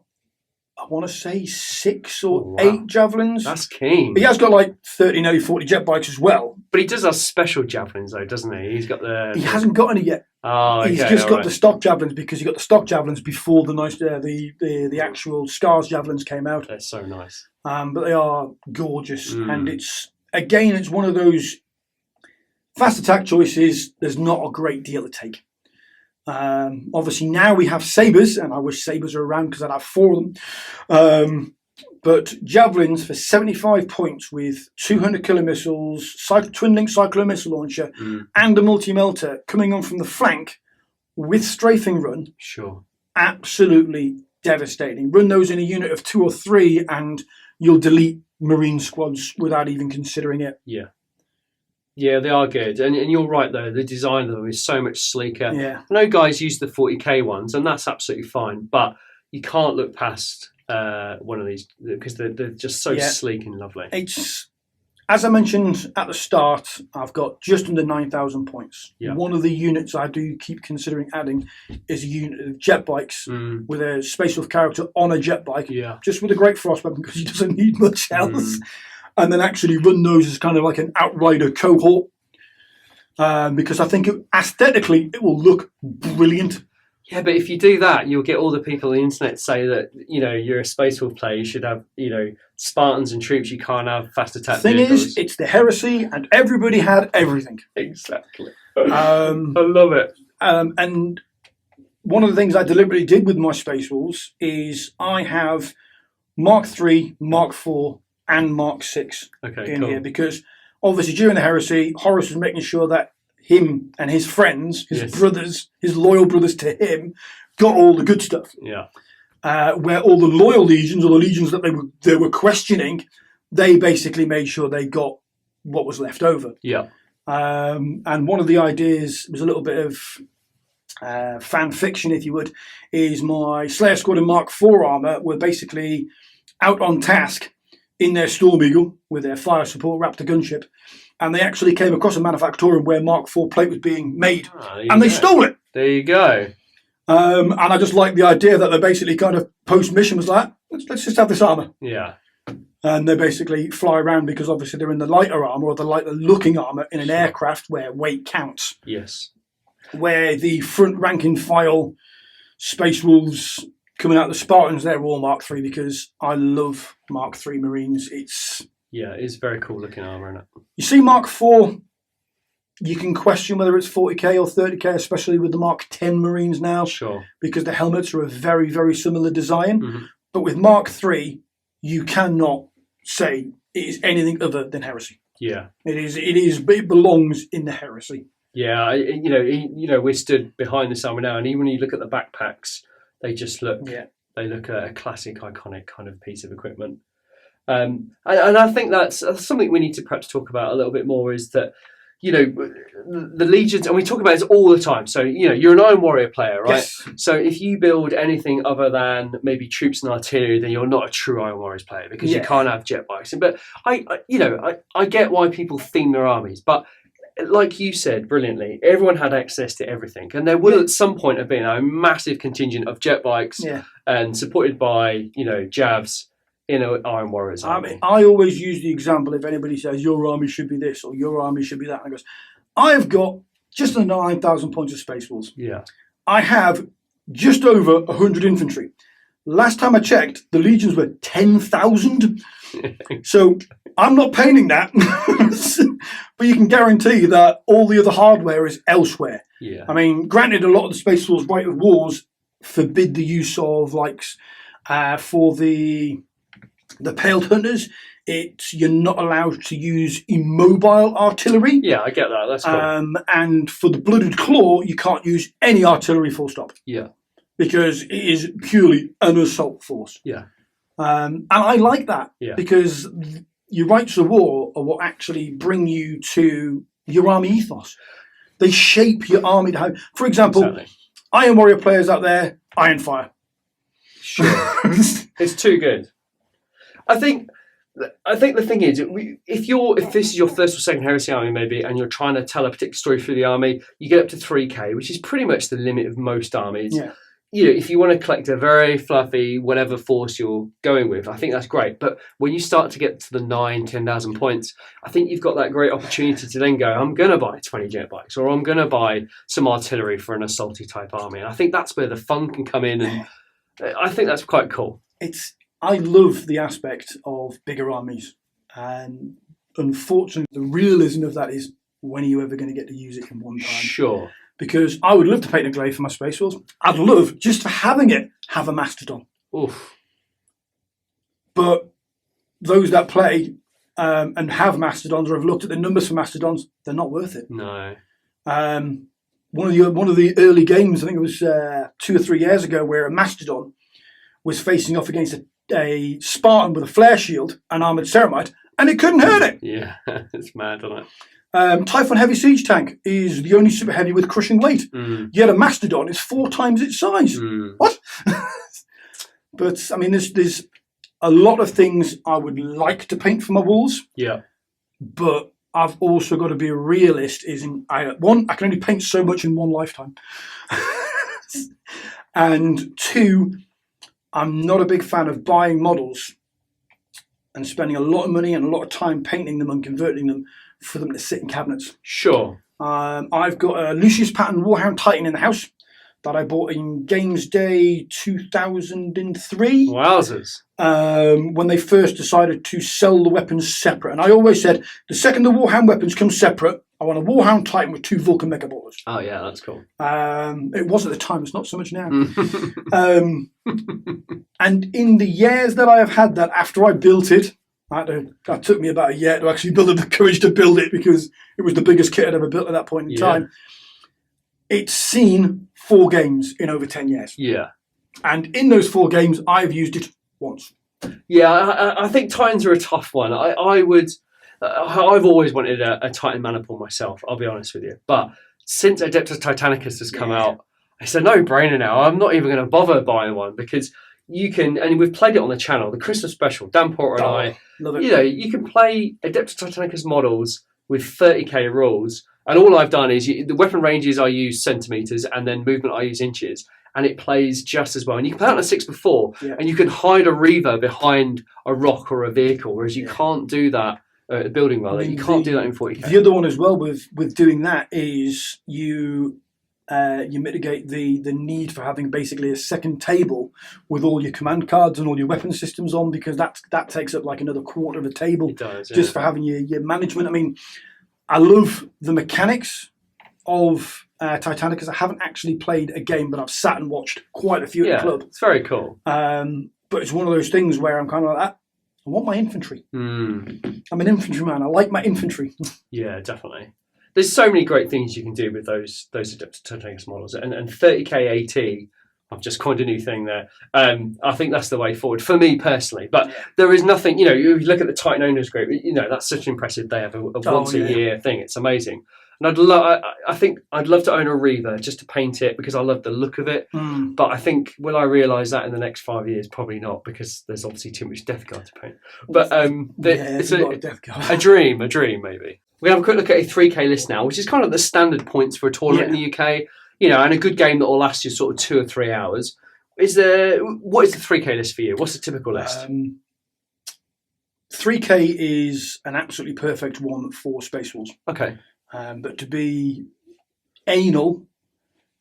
I want to say 6 or 8 javelins. That's keen. He has got like 30, nearly 40 jet bikes as well. But he does have special javelins though, doesn't he? He's got the. He hasn't got any yet. Oh, okay, he's just got the stock javelins because he got the stock javelins before the actual Scars javelins came out. They're so nice. But they are gorgeous, and it's one of those fast attack choices. There's not a great deal to take. Obviously now we have sabres, and I wish sabres were around because I'd have 4 of them. But javelins for 75 points with 200 killer missiles, twin link cyclone missile launcher, and a multi melter coming on from the flank with strafing run. Sure. Absolutely devastating. Run those in a unit of 2 or 3, and you'll delete Marine squads without even considering it. Yeah, they are good. And you're right, though. The design of them is so much sleeker. Yeah. I know guys use the 40k ones, and that's absolutely fine. But you can't look past one of these because they're just so sleek and lovely. It's, as I mentioned at the start, I've got just under 9,000 points. Yeah. One of the units I do keep considering adding is a unit of jet bikes with a Space Wolf character on a jet bike. Yeah. Just with a great frost weapon because he doesn't need much else. And then actually run those as kind of like an Outrider cohort. Because I think aesthetically it will look brilliant. Yeah, but if you do that, you'll get all the people on the internet say that, you're a Space Wolf player, you should have, Spartans and troops, you can't have fast attack The thing vehicles. is, it's the heresy and everybody had everything. Exactly. I love it. And one of the things I deliberately did with my Space Wolves is I have Mark III, Mark IV, and Mark VI in here because obviously during the heresy, Horus was making sure that him and his friends, his brothers, his loyal brothers to him, got all the good stuff. Yeah. Where all the loyal legions, or the legions that they were questioning, they basically made sure they got what was left over. Yeah. And one of the ideas was a little bit of fan fiction, if you would, is my Slayer Squad and Mark IV armor were basically out on task in their Storm Eagle with their fire support Raptor gunship, and they actually came across a manufactorium where Mark IV plate was being made, and they stole it. There you go. And I just like the idea that they basically kind of post-mission was like, let's just have this armour. Yeah. And they basically fly around because obviously they're in the lighter armour or the lighter-looking armour in an aircraft where weight counts. Yes. Where the front ranking file Space Wolves coming out, the Spartans, they're all Mark III because I love Mark III Marines. It's very cool looking armour, isn't it? You see Mark IV, you can question whether it's 40k or 30k, especially with the Mark X Marines now. Sure. Because the helmets are a very, very similar design. But with Mark III, you cannot say it is anything other than heresy. Yeah. It belongs in the heresy. Yeah, we're stood behind this armour now, and even when you look at the backpacks, they just look, they look a classic, iconic kind of piece of equipment. And I think that's something we need to perhaps talk about a little bit more, is that you know, the legions, and we talk about this all the time. So, you know, you're an Iron Warrior player, right? Yes. So if you build anything other than maybe troops and artillery, then you're not a true Iron Warriors player because you can't have jet bikes. But I get why people theme their armies, but like you said brilliantly, everyone had access to everything, and there will at some point have been a massive contingent of jet bikes, and supported by Javs in an Iron Warriors army. I always use the example if anybody says your army should be this or your army should be that, and I goes, I have got just under 9,000 points of Space Wolves. Yeah, I have just over 100 infantry. Last time I checked, the legions were 10,000. So I'm not painting that, but you can guarantee that all the other hardware is elsewhere. Yeah. I mean, granted, a lot of the Space Wolves Right of Wars forbid the use of for the Pale Hunters. You're not allowed to use immobile artillery. Yeah, I get that. That's cool. And for the Blooded Claw, you can't use any artillery full stop. Yeah. Because it is purely an assault force. Yeah. And I like that because your rights of war are what actually bring you to your army ethos. They shape your army. For example, Iron Warrior players out there, Iron Fire. Sure. It's too good. I think the thing is, if this is your first or second Heresy army maybe, and you're trying to tell a particular story through the army, you get up to 3k, which is pretty much the limit of most armies. Yeah. If you want to collect a very fluffy whatever force you're going with, I think that's great. But when you start to get to the 10,000 points, I think you've got that great opportunity to then go, I'm going to buy 20 jet bikes, or I'm going to buy some artillery for an assaulty type army. And I think that's where the fun can come in, and I think that's quite cool. I love the aspect of bigger armies, and unfortunately, the realism of that is, when are you ever going to get to use it in one time? Sure. Because I would love to paint a glaive for my Space Wolves. I'd love, just for having it, have a Mastodon. Oof. But those that play and have Mastodons or have looked at the numbers for Mastodons, they're not worth it. No. One of the early games, I think it was 2 or 3 years ago, where a Mastodon was facing off against a Spartan with a flare shield and armoured ceramite, and it couldn't hurt it. Yeah, it's mad, isn't it? Typhon Heavy Siege Tank is the only super heavy with crushing weight. Yet a Mastodon is 4 times its size. What? But I mean, there's a lot of things I would like to paint for my walls. Yeah. But I've also got to be a realist. I can only paint so much in one lifetime, and 2, I'm not a big fan of buying models and spending a lot of money and a lot of time painting them and converting them for them to sit in cabinets. Sure. I've got a Lucius Pattern Warhound Titan in the house that I bought in Games Day 2003. Wowzers. When they first decided to sell the weapons separate. And I always said, the second the Warhound weapons come separate, I want a Warhound Titan with 2 Vulcan Mega Ballers. Oh, yeah, that's cool. It was at the time, it's not so much now. And in the years that I have had that, after I built it, that took me about a year to actually build up the courage to build it, because it was the biggest kit I'd ever built at that point in time. It's seen 4 games in over 10 years. Yeah. And in those 4 games, I've used it once. Yeah, I think Titans are a tough one. I've always wanted a Titan Maniple myself, I'll be honest with you. But since Adeptus Titanicus has come out, it's a no-brainer now. I'm not even going to bother buying one, because you can, and we've played it on the channel, the Christmas special, Dan Porter and I, love it. You can play Adeptus Titanicus models with 30k rules, and all I've done is the weapon ranges I use centimetres, and then movement I use inches, and it plays just as well. And you can play on a 6x4, and you can hide a Reaver behind a rock or a vehicle, whereas you can't do that building rather. You can't do that in 40k. The other one as well with doing that is you mitigate the need for having basically a second table with all your command cards and all your weapon systems on, because that takes up like another quarter of a table. It does, just for having your management. I mean, I love the mechanics of Titanicus. I haven't actually played a game, but I've sat and watched quite a few at the club. It's very cool. But it's one of those things where I'm kind of like that. I want my infantry. I'm an infantryman. I like my infantry. Yeah, definitely. There's so many great things you can do with those Adeptus Titanicus models, and 30k AT I've just coined a new thing there. I think that's the way forward for me personally. But there is nothing, you look at the Titan Owners Group, that's such impressive. They have a once a year thing. It's amazing. And I think I'd love to own a Reaver just to paint it because I love the look of it. But I think, will I realise that in the next 5 years? Probably not, because there's obviously too much Death Guard to paint. But it's a dream maybe. We're going to have a quick look at a 3K list now, which is kind of the standard points for a tournament in the UK. And a good game that will last you sort of 2 or 3 hours. What is the 3K list for you? What's the typical list? 3K is an absolutely perfect one for Space Wolves. Okay. But to be anal,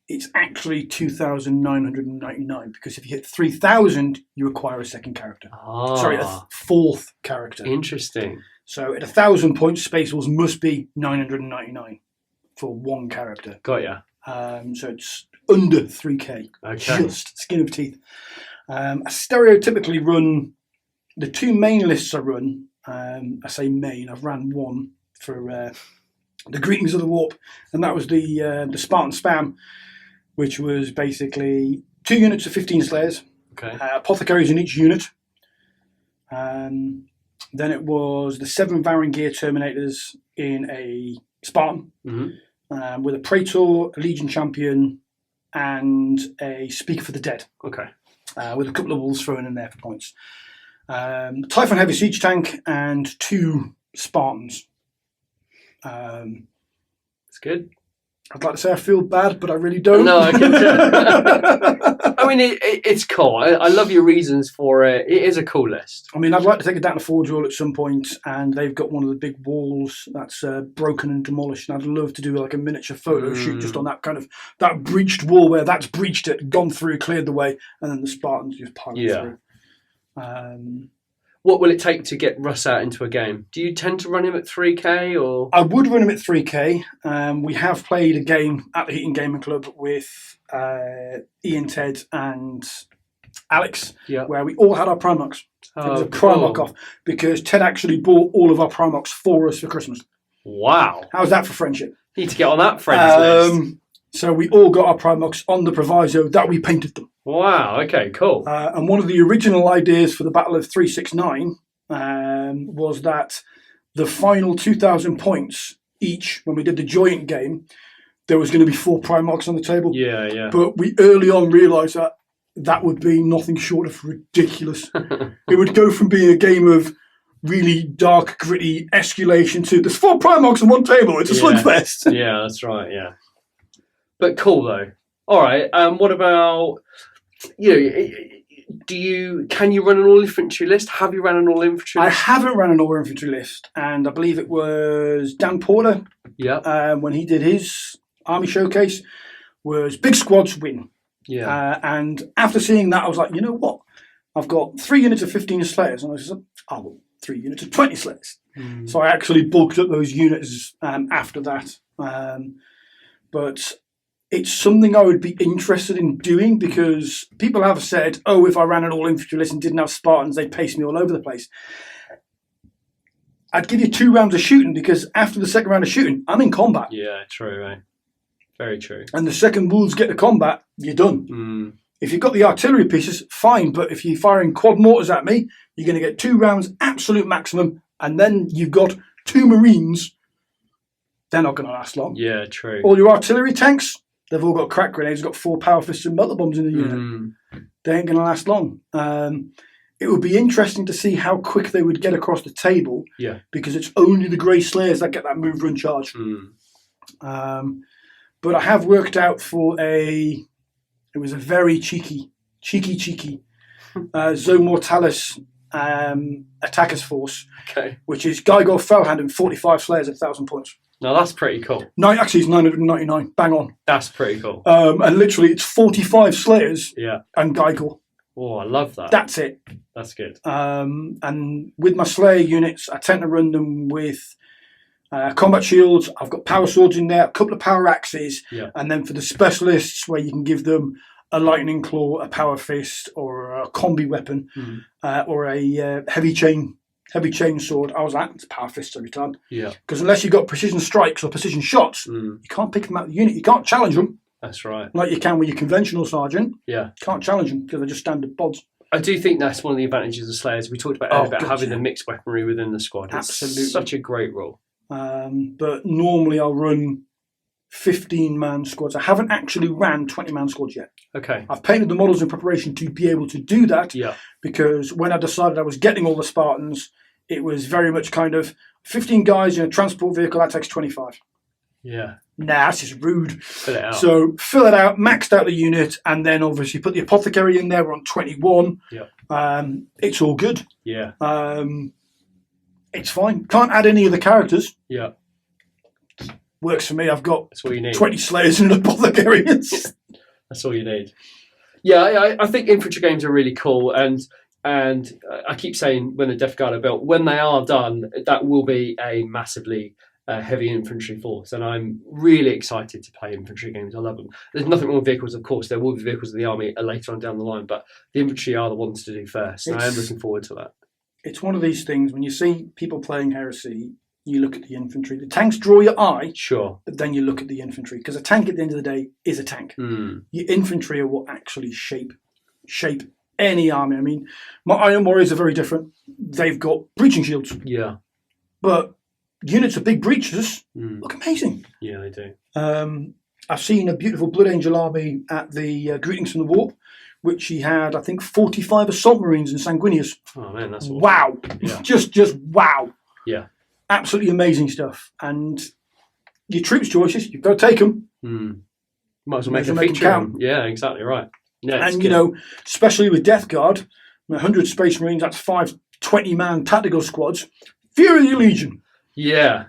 it's actually 2,999 because if you hit 3,000, you acquire a second character. Sorry, a fourth character. Interesting. So at 1,000 points, Space Wolves must be 999 for one character. Got ya. So it's under 3K. Okay. Just skin of teeth. I stereotypically run the 2 main lists I run. I say main. I've ran one for the Greetings of the Warp, and that was the Spartan Spam, which was basically 2 units of 15 Slayers. Okay. Apothecaries in each unit. Then it was the 7 Varangier Terminators in a Spartan. Mm-hmm. With a Praetor, a Legion Champion, and a Speaker for the Dead. Okay. With a couple of Wolves thrown in there for points. Typhon Heavy Siege Tank and 2 Spartans. It's good. I'd like to say I feel bad, but I really don't. No, I can tell. I mean, it's cool. I love your reasons for it. It is a cool list. I mean, I'd like to take it down to Forge World at some point, and they've got one of the big walls that's broken and demolished, and I'd love to do like a miniature photo shoot just on that kind of that breached wall where that's breached it, gone through, cleared the way, and then the Spartans just piled through. What will it take to get Russ out into a game? Do you tend to run him at 3K or? I would run him at 3K. We have played a game at the Heaton Gaming Club with Ian, Ted and Alex, where we all had our Primarchs. It was a Primarch off because Ted actually bought all of our Primarchs for us for Christmas. Wow. How's that for friendship? Need to get on that friends list. So we all got our Primarchs on the proviso that we painted them. Wow, okay, cool. And one of the original ideas for the Battle of 369 was that the final 2,000 points each, when we did the joint game, there was going to be 4 Primarchs on the table. Yeah. But we early on realised that would be nothing short of ridiculous. It would go from being a game of really dark, gritty escalation to there's 4 Primarchs on one table. It's a slugfest. Yeah, that's right, yeah. But cool, though. All right, what about... can you run an all infantry list? Have you run an all infantry list? I haven't run an all infantry list, and I believe it was Dan Porter. Yeah. When he did his army showcase, was big squads win. Yeah. And after seeing that, I was like, you know what? I've got 3 units of 15 Slayers, and I said, 3 units of 20 Slayers. So I actually bulked up those units after that. But it's something I would be interested in doing because people have said, if I ran an all-infantry list and didn't have Spartans, they'd pace me all over the place. I'd give you 2 rounds of shooting because after the second round of shooting, I'm in combat. Yeah, true, right? Very true. And the second Wolves get to combat, you're done. If you've got the artillery pieces, fine. But if you're firing quad mortars at me, you're going to get 2 rounds, absolute maximum. And then you've got 2 Marines. They're not going to last long. Yeah, true. All your artillery tanks, they've all got crack grenades, got 4 power fists and melter bombs in the unit. They ain't going to last long. It would be interesting to see how quick they would get across the table. Yeah. Because it's only the Grey Slayers that get that move run charge. But I have worked out it was a very cheeky Zone Mortalis Attackers Force. Okay. Which is Gygor Fellhand and 45 Slayers at 1,000 points. No, that's pretty cool. No, actually, it's 999. Bang on. That's pretty cool. And literally, it's 45 Slayers and Gygor. Oh, I love that. That's it. That's good. And with my Slayer units, I tend to run them with combat shields. I've got power swords in there, a couple of power axes. Yeah. And then for the specialists, where you can give them a lightning claw, a power fist, or a combi weapon, or a heavy chain sword. I was like, it's power fists every time. Yeah. Because unless you've got precision strikes or precision shots, you can't pick them out of the unit. You can't challenge them. That's right. Like you can with your conventional sergeant. Yeah. Can't challenge them because they're just standard pods. I do think that's one of the advantages of Slayers. We talked about earlier about having the mixed weaponry within the squad. It's Absolutely. such a great rule. But normally I'll run 15-man squads. I haven't actually ran 20-man squads yet. Okay. I've painted the models in preparation to be able to do that. Yeah. Because when I decided I was getting all the Spartans, it was very much kind of 15 guys in a transport vehicle, that takes 25. Yeah. Nah, that's just rude. Fill it out. So fill it out, maxed out the unit, and then obviously put the apothecary in there. We're on 21. Yeah. It's all good. Yeah. It's fine. Can't add any of the characters. Yeah. Works for me. I've got That's all you need. 20 Slayers and an apothecary. That's all you need. Yeah, I think infantry games are really cool, and I keep saying when the Death Guard are built, when they are done, that will be a massively heavy infantry force, and I'm really excited to play infantry games. I love them. There's nothing wrong with vehicles, of course. There will be vehicles of the army later on down the line, but the infantry are the ones to do first, and I am looking forward to that. It's one of these things, when you see people playing Heresy, you look at the infantry. The tanks draw your eye, sure, but then you look at the infantry, because a tank at the end of the day is a tank. Your infantry are what actually shape any army. I mean, my Iron Warriors are very different. They've got breaching shields. Yeah. But units of big breaches look amazing. Yeah, they do. I've seen a beautiful Blood Angel army at the Greetings from the Warp, which he had, I think, 45 Assault Marines and Sanguinius. Oh, man, that's awesome. Wow. Yeah. Just wow. Yeah. Absolutely amazing stuff. And your troops choices, you've got to take them. Might as well make a feature of them. Yeah, exactly right. Yeah, and, you know, especially with Death Guard, 100 Space Marines, that's 5 20-man tactical squads. Fury of the Legion. Yeah.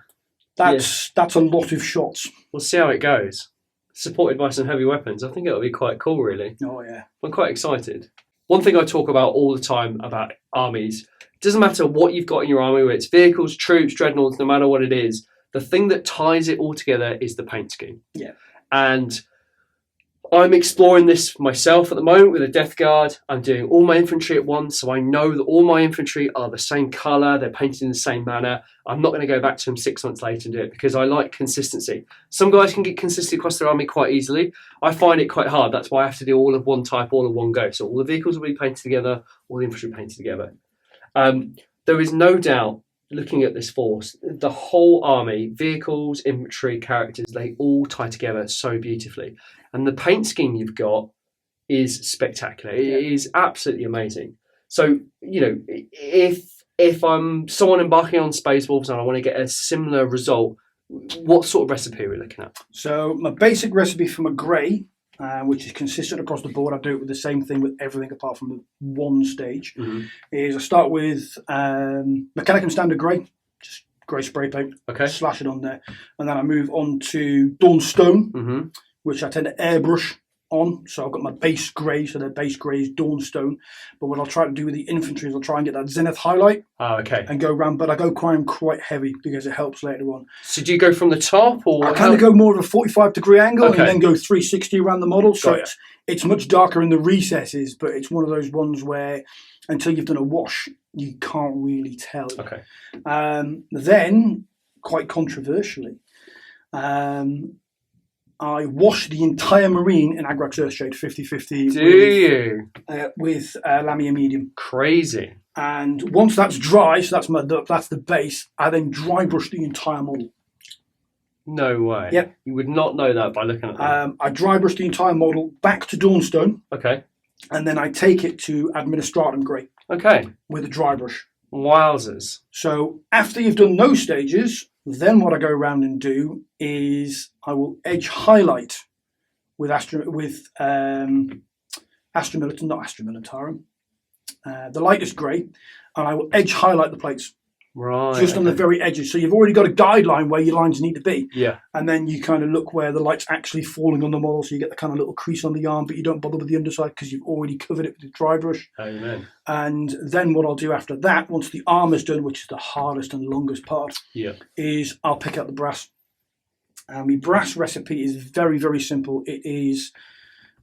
That's a lot of shots. We'll see how it goes. Supported by some heavy weapons. I think it'll be quite cool, really. Oh, yeah. I'm quite excited. One thing I talk about all the time about armies, it doesn't matter what you've got in your army, whether it's vehicles, troops, dreadnoughts, no matter what it is, the thing that ties it all together is the paint scheme. Yeah. And I'm exploring this myself at the moment with a Death Guard. I'm doing all my infantry at once, so I know that all my infantry are the same colour, they're painted in the same manner. I'm not going to go back to them 6 months later and do it because I like consistency. Some guys can get consistency across their army quite easily. I find it quite hard. That's why I have to do all of one type, all of one go. So all the vehicles will be painted together, all the infantry painted together. There is no doubt, looking at this force, the whole army, vehicles, infantry, characters, they all tie together so beautifully. And the paint scheme you've got is spectacular. It is absolutely amazing. So, you know, if I'm someone embarking on Space Wolves and I want to get a similar result, what sort of recipe are we looking at? So my basic recipe for my grey, which is consistent across the board, I do it with the same thing with everything apart from the one stage, is I start with Mechanicum Standard Grey, just grey spray paint, slash it on there. And then I move on to Dawnstone, which I tend to airbrush on. So I've got my base grey, so their base grey is Dawnstone. But what I'll try to do with the infantry is I'll try and get that Zenith highlight and go around. But I go quite heavy because it helps later on. So do you go from the top? Or I kind of go more of a 45-degree angle and then go 360 around the model. So it's much darker in the recesses, but it's one of those ones where until you've done a wash, you can't really tell. Then, quite controversially, I wash the entire Marine in Agrax Earthshade 50-50. Do you? With Lamia Medium. Crazy. And once that's dry, so that's the base, I then dry brush the entire model. No way. Yep. You would not know that by looking at that. I dry brush the entire model back to Dawnstone. And then I take it to Administratum Grey. With a dry brush. Wowzers. So after you've done those stages, then what I go around and do is I will edge highlight with Astra Militarum, the lightest grey, and I will edge highlight the plates. Just on the very edges. So you've already got a guideline where your lines need to be. And then you kind of look where the light's actually falling on the model, so you get the kind of little crease on the arm, but you don't bother with the underside because you've already covered it with the dry brush. Amen. And then what I'll do after that, once the arm is done, which is the hardest and longest part, is I'll pick out the brass. My brass recipe is very, very simple. It is,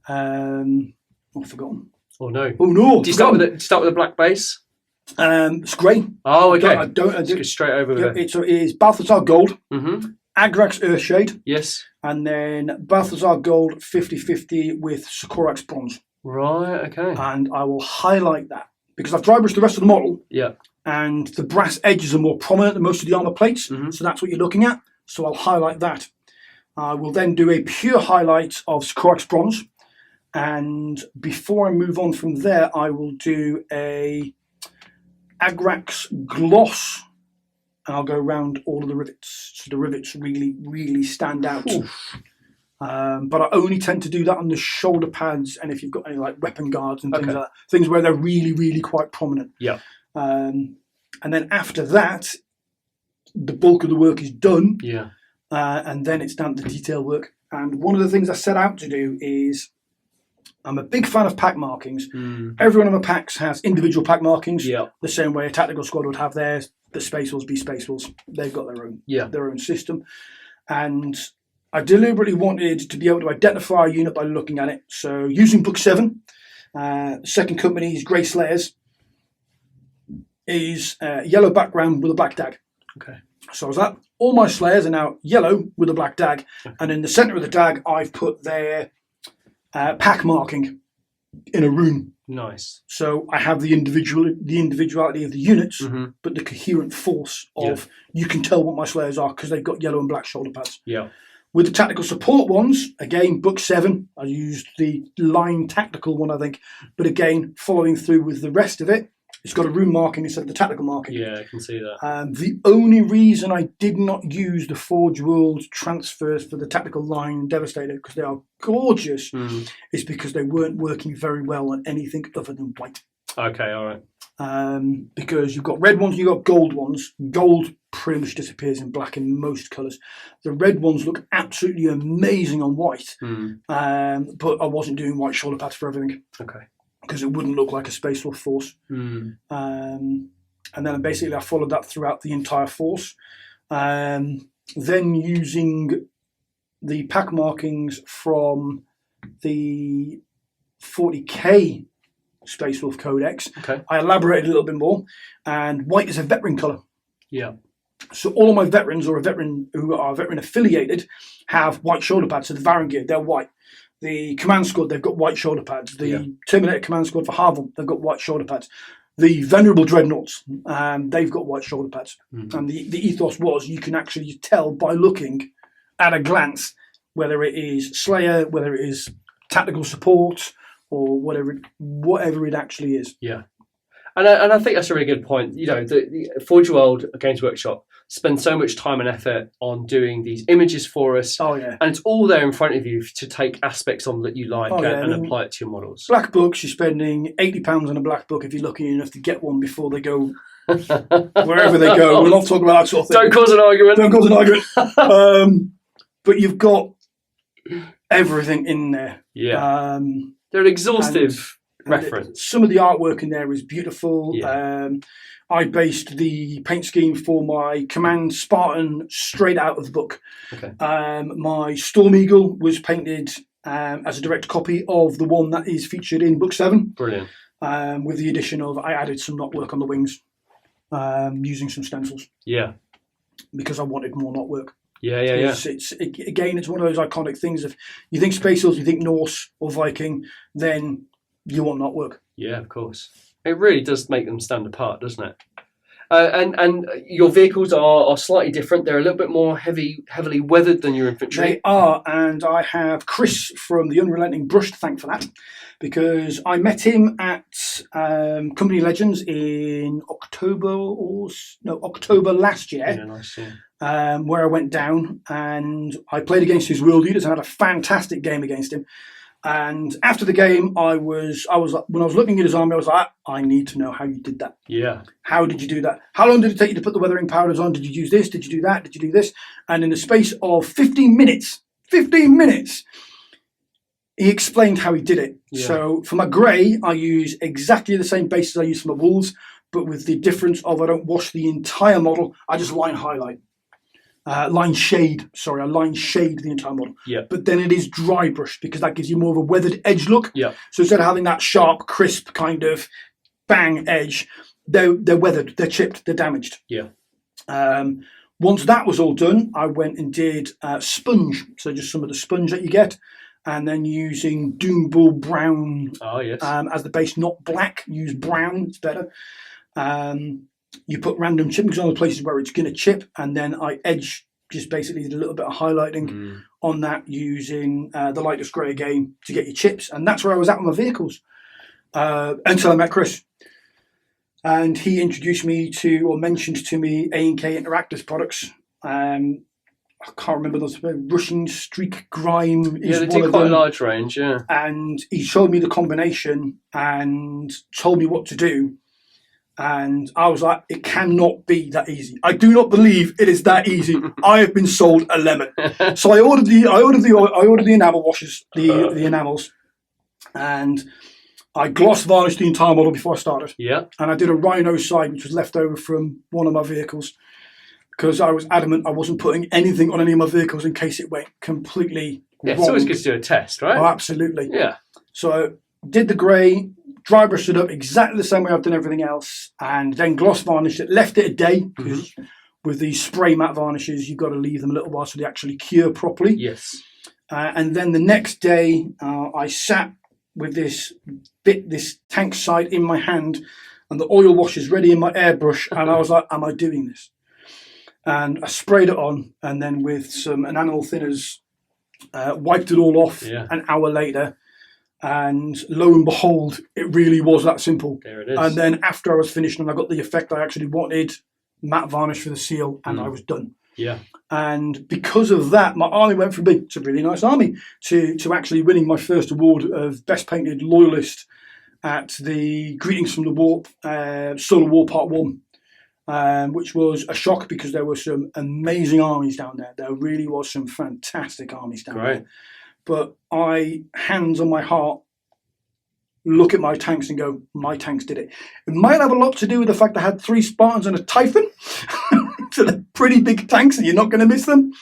I've forgotten. Oh no! Oh no! Do you start with a black base? It's grey. Oh, okay. I don't go straight over with it is Balthasar Gold, Agrax Earthshade, and then Balthazar Gold 50/50 with Socorax Bronze. Right, okay. And I will highlight that because I've dry brushed the rest of the model. Yeah. And the brass edges are more prominent than most of the armour plates, so that's what you're looking at. So I'll highlight that. I will then do a pure highlight of Socorax Bronze. And before I move on from there, I will do a Agrax Gloss. And I'll go around all of the rivets. So the rivets really, really stand out. But I only tend to do that on the shoulder pads and if you've got any like weapon guards and things like that. Things where they're really, really quite prominent. Yeah. And then after that, the bulk of the work is done. Yeah. And then it's down to the detail work. And one of the things I set out to do is I'm a big fan of pack markings. Every one of my packs has individual pack markings. The same way a tactical squad would have theirs. The Space Wolves be Space Wolves. They've got their own system. And I deliberately wanted to be able to identify a unit by looking at it. So using Book 7, second company's Grey Slayers is yellow background with a black dag. Okay. So as that, all my Slayers are now yellow with a black dag, and in the centre of the dag, I've put their pack marking in a rune. Nice. So I have the individuality of the units, but the coherent force of you can tell what my Slayers are because they've got yellow and black shoulder pads. Yeah. With the tactical support ones, again, Book 7, I used the line tactical one, I think, but again, following through with the rest of it, it's got a rune marking instead of the tactical marking. Yeah, I can see that. The only reason I did not use the Forge World transfers for the tactical line Devastator, because they are gorgeous, is because they weren't working very well on anything other than white. Okay, all right. Because you've got red ones, you've got gold ones. Gold pretty much disappears in black in most colours. The red ones look absolutely amazing on white, but I wasn't doing white shoulder pads for everything. Okay. Because it wouldn't look like a Space Wolf force. And then basically I followed that throughout the entire force. Then using the pack markings from the 40k Space Wolf Codex, I elaborated a little bit more, and white is a veteran colour. Yeah. So all of my veterans or a veteran who are veteran affiliated have white shoulder pads. So the Varangier, they're white. The Command Squad, they've got white shoulder pads. The Terminator Command Squad for Harvel, they've got white shoulder pads. The Venerable Dreadnoughts, they've got white shoulder pads. And the ethos was you can actually tell by looking at a glance whether it is Slayer, whether it is tactical support, or whatever it actually is. Yeah. And I think that's a really good point. You know, the Forge World Games Workshop spend so much time and effort on doing these images for us. Oh, yeah. And it's all there in front of you to take aspects on that you like and apply it to your models. Black books, you're spending £80 on a black book if you're lucky enough to get one before they go wherever they go. We'll not talk about that sort of thing. Don't cause an argument. But you've got everything in there. Yeah. They're an exhaustive reference. Some of the artwork in there is beautiful. Yeah. I based the paint scheme for my Command Spartan straight out of the book. Okay. My Storm Eagle was painted as a direct copy of the one that is featured in Book 7. Brilliant. With the addition of, I added some knot work on the wings using some stencils. Yeah. Because I wanted more knot work. Yeah. It's one of those iconic things. If you think Space Wolves, you think Norse or Viking, then you want knot work. Yeah, of course. It really does make them stand apart, doesn't it? And your vehicles are slightly different. They're a little bit more heavily weathered than your infantry. They are, and I have Chris from the Unrelenting Brush to thank for that, because I met him at Company Legends in October last year. Yeah, nice. Yeah. Where I went down and I played against his world leaders and had a fantastic game against him. And after the game, I was when I was looking at his army, I was like, I need to know how you did that. Yeah. How did you do that? How long did it take you to put the weathering powders on? Did you use this? Did you do that? Did you do this? And in the space of 15 minutes, he explained how he did it. Yeah. So for my grey, I use exactly the same bases I use for my wolves, but with the difference of I don't wash the entire model. I just line highlight. I line shade the entire model. Yeah. But then it is dry brushed because that gives you more of a weathered edge look. Yeah. So instead of having that sharp, crisp kind of bang edge, they're weathered, they're chipped, they're damaged. Yeah. Once that was all done, I went and did sponge. So just some of the sponge that you get. And then using Turnball brown as the base, not black. Use brown, it's better. You put random chippings on the places where it's going to chip. And then I just basically did a little bit of highlighting on that using the lightest grey again to get your chips. And that's where I was at with my vehicles until I met Chris. And he introduced me to, or mentioned to me, A&K Interactive's products. I can't remember those. Rushing Streak Grime is they one do of quite them. a large range, yeah. And he showed me the combination and told me what to do. And I was like, it cannot be that easy. I do not believe it is that easy. I have been sold a lemon. So I ordered the enamel washes, the enamels, and I gloss varnished the entire model before I started. Yeah. And I did a rhino side, which was left over from one of my vehicles, because I was adamant I wasn't putting anything on any of my vehicles in case it went completely wrong. It's always good to do a test, right? Oh, absolutely. Yeah. So did the grey, dry brushed it up exactly the same way I've done everything else, and then gloss varnished it. Left it a day, because with these spray matte varnishes, you've got to leave them a little while so they actually cure properly. Yes. And then the next day, I sat with this tank side in my hand and the oil washes ready in my airbrush, and I was like, am I doing this? And I sprayed it on, and then with some enamel thinners, wiped it all off an hour later, and lo and behold, it really was that simple. There it is. And then after I was finished and I got the effect I actually wanted, matte varnish for the seal, and I was done. Yeah. And because of that, my army went from being a really nice army to actually winning my first award of Best Painted Loyalist at the Greetings from the Warp Solar War Part 1, which was a shock because there were some amazing armies down there. There really was some fantastic armies down there. But I, hands on my heart, look at my tanks and go, my tanks did it. It might have a lot to do with the fact I had 3 Spartans and a Typhon. So they're pretty big tanks and you're not going to miss them.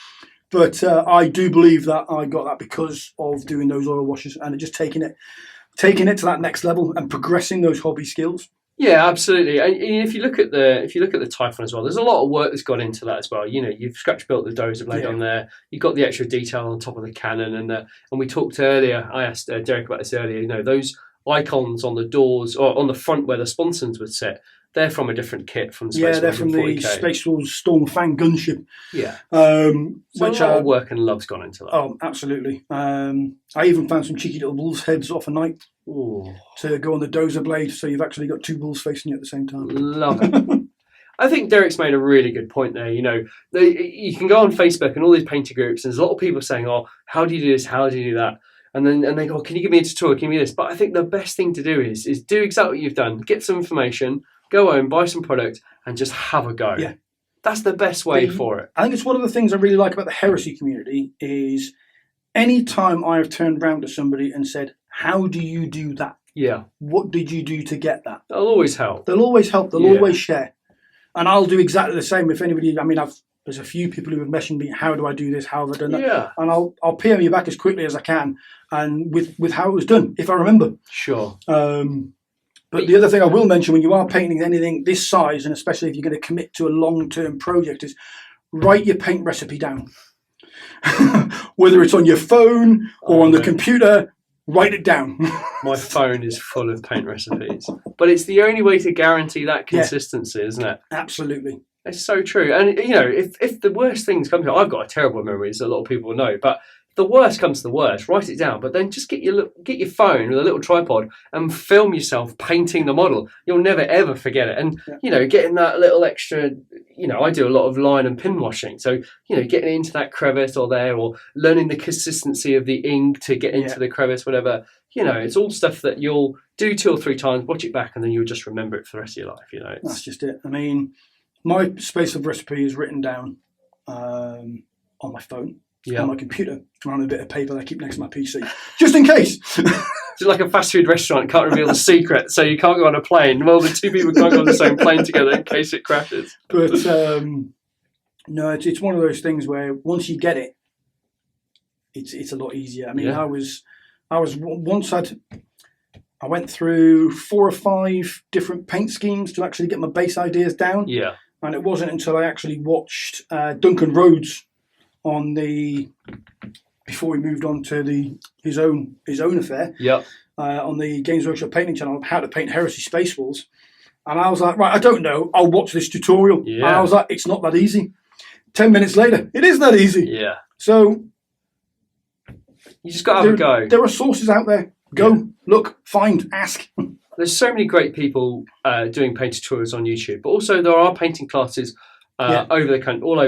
But I do believe that I got that because of doing those oil washes and just taking it to that next level and progressing those hobby skills. Yeah, absolutely. And if you look at the Typhon as well, there's a lot of work that's gone into that as well. You know, you've scratch built the dozer blade on there. You've got the extra detail on top of the cannon, and we talked earlier. I asked Derek about this earlier. You know, those icons on the doors or on the front where the sponsons would sit. They're from a different kit from Space Wolves. Yeah, they're from the Space Wolves Stormfang gunship. Yeah. So which a lot of work and love's gone into that. Oh, absolutely. I even found some cheeky little wolves' heads off a knight to go on the dozer blade, so you've actually got 2 wolves facing you at the same time. Love it. I think Derek's made a really good point there. You know, you can go on Facebook and all these painter groups, and there's a lot of people saying, oh, how do you do this? How do you do that? And they go, can you give me a tutorial? Give me this. But I think the best thing to do is do exactly what you've done. Get some information, go home, buy some product, and just have a go. Yeah. That's the best way for it. I think it's one of the things I really like about the heresy community is any time I've turned around to somebody and said, how do you do that? Yeah. What did you do to get that? They'll always help. They'll always help. They'll always share. And I'll do exactly the same if anybody, there's a few people who have messaged me, how do I do this? How have I done that? Yeah. And I'll PM you back as quickly as I can and with how it was done, if I remember. Sure. But the other thing I will mention when you are painting anything this size, and especially if you're going to commit to a long-term project, is write your paint recipe down. Whether it's on your phone or on the computer, write it down. My phone is full of paint recipes. But it's the only way to guarantee that consistency, isn't it? Absolutely. It's so true. And, you know, if the worst things come to it, I've got a terrible memory, as a lot of people know, but if the worst comes to the worst, write it down, but then just get your phone with a little tripod and film yourself painting the model. You'll never, ever forget it. And, you know, getting that little extra, you know, I do a lot of line and pin washing. So, you know, getting into that crevice or learning the consistency of the ink to get into the crevice, whatever, you know, it's all stuff that you'll do 2 or 3 times, watch it back, and then you'll just remember it for the rest of your life, you know. That's just it. I mean, my space of recipe is written down on my phone. On my computer, on a bit of paper that I keep next to my PC, just in case. It's like a fast food restaurant, can't reveal the secret, so you can't go on a plane. Well, the 2 people can't go on the same plane together in case it crashes. But no, it's one of those things where once you get it, it's a lot easier. I mean, I went through 4 or 5 different paint schemes to actually get my base ideas down. Yeah. And it wasn't until I actually watched Duncan Rhodes before he moved on to his own affair. Yep. On the Games Workshop painting channel, how to paint Heresy Space Wolves. And I was like, right, I don't know. I'll watch this tutorial. Yeah. And I was like, it's not that easy. 10 minutes later, it is that easy. Yeah. So you just got to have a go. There are sources out there. Go, look, find, ask. There's so many great people doing paint tutorials on YouTube, but also there are painting classes all over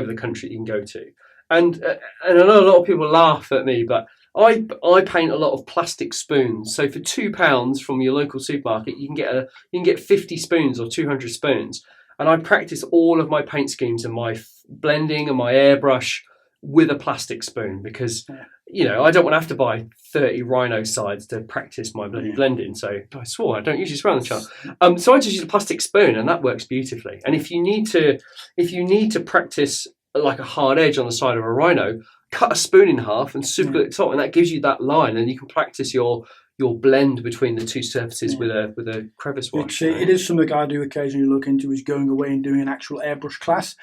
the country you can go to. And I know a lot of people laugh at me, but I paint a lot of plastic spoons. So for £2 from your local supermarket, you can get 50 spoons or 200 spoons. And I practice all of my paint schemes and my blending and my airbrush with a plastic spoon because I don't want to have to buy 30 Rhino sides to practice my blending. So I swore I don't usually swear on the channel. So I just use a plastic spoon, and that works beautifully. And if you need to practice like a hard edge on the side of a Rhino, cut a spoon in half and super glue it top, and that gives you that line, and you can practice your blend between the two surfaces with a crevice wash. It is something I do occasionally look into, is going away and doing an actual airbrush class.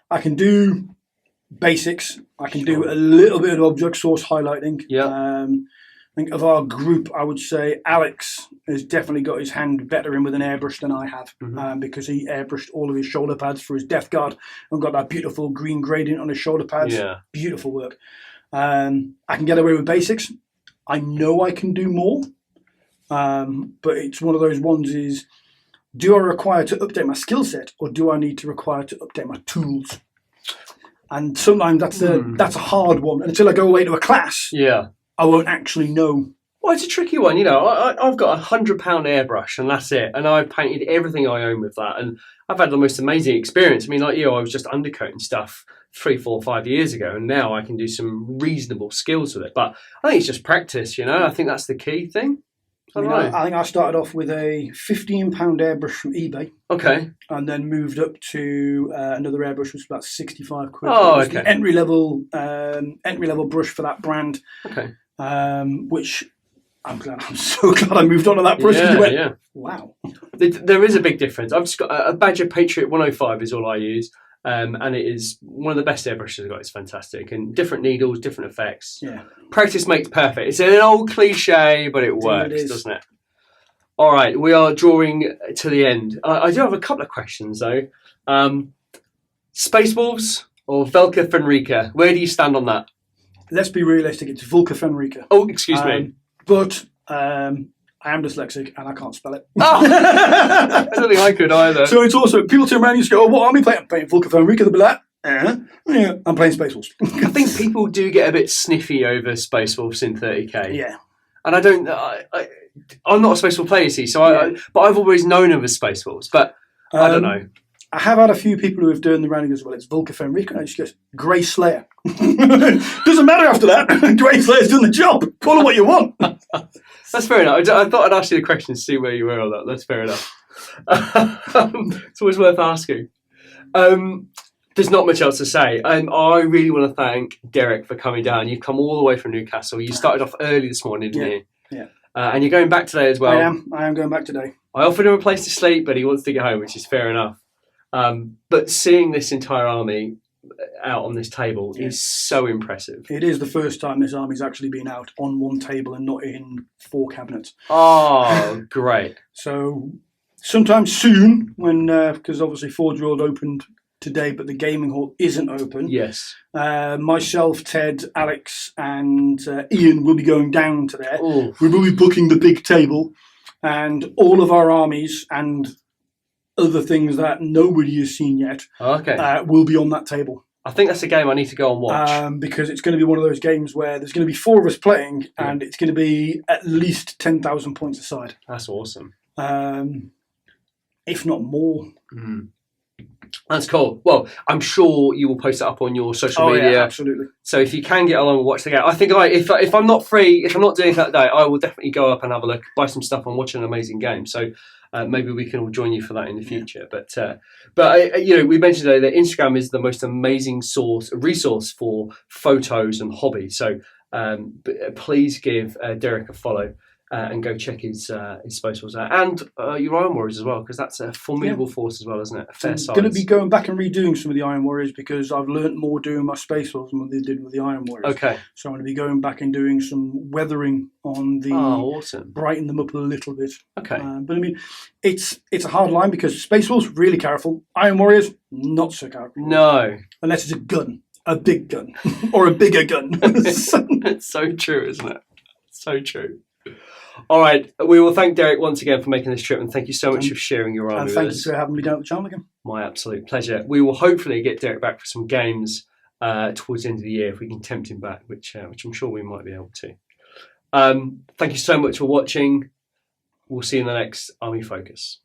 I can do basics. I can do a little bit of object source highlighting. Yeah. I think of our group, I would say Alex has definitely got his hand better in with an airbrush than I have, because he airbrushed all of his shoulder pads for his Death Guard and got that beautiful green gradient on his shoulder pads. Yeah. Beautiful work. I can get away with basics. I know I can do more, but it's one of those ones is, do I require to update my skill set, or do I need to require to update my tools? And sometimes that's a hard one. And until I go away to a class, I won't actually know. Well, it's a tricky one. I've got a £100 airbrush and that's it. And I've painted everything I own with that. And I've had the most amazing experience. I mean, like you, I was just undercoating stuff 3, 4, 5 years ago. And now I can do some reasonable skills with it. But I think it's just practice, I think that's the key thing. I think I started off with a £15 airbrush from eBay. Okay. And then moved up to another airbrush, which was about 65 quid. Oh, okay. The entry level brush for that brand. Okay. Which I'm so glad I moved on to that brush. Yeah. Wow. There is a big difference. I've just got a Badger Patriot 105 is all I use. And it is one of the best airbrushes I've got. It's fantastic. And different needles, different effects. Yeah. Practice makes perfect. It's an old cliche, but it works, doesn't it? All right, we are drawing to the end. I do have a couple of questions, though. Space Wolves or Velka Fenrica? Where do you stand on that? Let's be realistic. It's Vulca Fenrica. Oh, excuse me. But I am dyslexic and I can't spell it. Oh, I don't think I could either. So it's also, people turn around and you go, oh, what army playing? I'm playing Vulca Fenrica. They'll be like, yeah, I'm playing Space Wolves. I think people do get a bit sniffy over Space Wolves in 30k. Yeah. And I don't, I'm not a Space Wolf player, you see, but I've always known them as Space Wolves, but I don't know. I have had a few people who have done the rounding as well. It's Vulca Fenrica, and I just go, Grey Slayer. Doesn't matter after that. Grey Slayer's done the job. Call it what you want. That's fair enough. I thought I'd ask you the question to see where you were on that. That's fair enough. It's always worth asking. There's not much else to say. I really want to thank Derek for coming down. You've come all the way from Newcastle. You started off early this morning, didn't you? Yeah. And you're going back today as well. I am going back today. I offered him a place to sleep, but he wants to get home, which is fair enough. But seeing this entire army out on this table is so impressive. It is the first time this army's actually been out on one table and not in 4 cabinets. Oh, great. So sometime soon, when because obviously Forge World opened today, but the gaming hall isn't open. Yes. Myself, Ted, Alex, and Ian will be going down to there. Ooh. We will be booking the big table, and all of our armies and other things that nobody has seen yet will be on that table. I think that's a game I need to go and watch. Because it's going to be one of those games where there's going to be 4 of us playing, and it's going to be at least 10,000 points aside. That's awesome. If not more. Mm. That's cool. Well, I'm sure you will post it up on your social media. Yeah, absolutely. So if you can get along and watch the game, I think if I'm not free, if I'm not doing it that day, I will definitely go up and have a look, buy some stuff and watch an amazing game. So maybe we can all join you for that in the future. Yeah. But we mentioned today that Instagram is the most amazing resource for photos and hobby. So please give Derek a follow. and go check his Space Wolves out, and your Iron Warriors as well, because that's a formidable force as well, isn't it? A fair size. I'm going to be going back and redoing some of the Iron Warriors because I've learnt more doing my Space Wolves than what they did with the Iron Warriors. Okay. So I'm going to be going back and doing some weathering on the. Oh, awesome! Brighten them up a little bit. Okay. But I mean, it's a hard line because Space Wolves really careful. Iron Warriors not so careful. No. Unless it's a gun, a big gun, or a bigger gun. It's so true, isn't it? So true. All right, we will thank Derek once again for making this trip, and thank you so much for sharing your army with us. And thank you for having me down at the channel again. My absolute pleasure. We will hopefully get Derek back for some games towards the end of the year if we can tempt him back, which I'm sure we might be able to. Thank you so much for watching. We'll see you in the next Army Focus.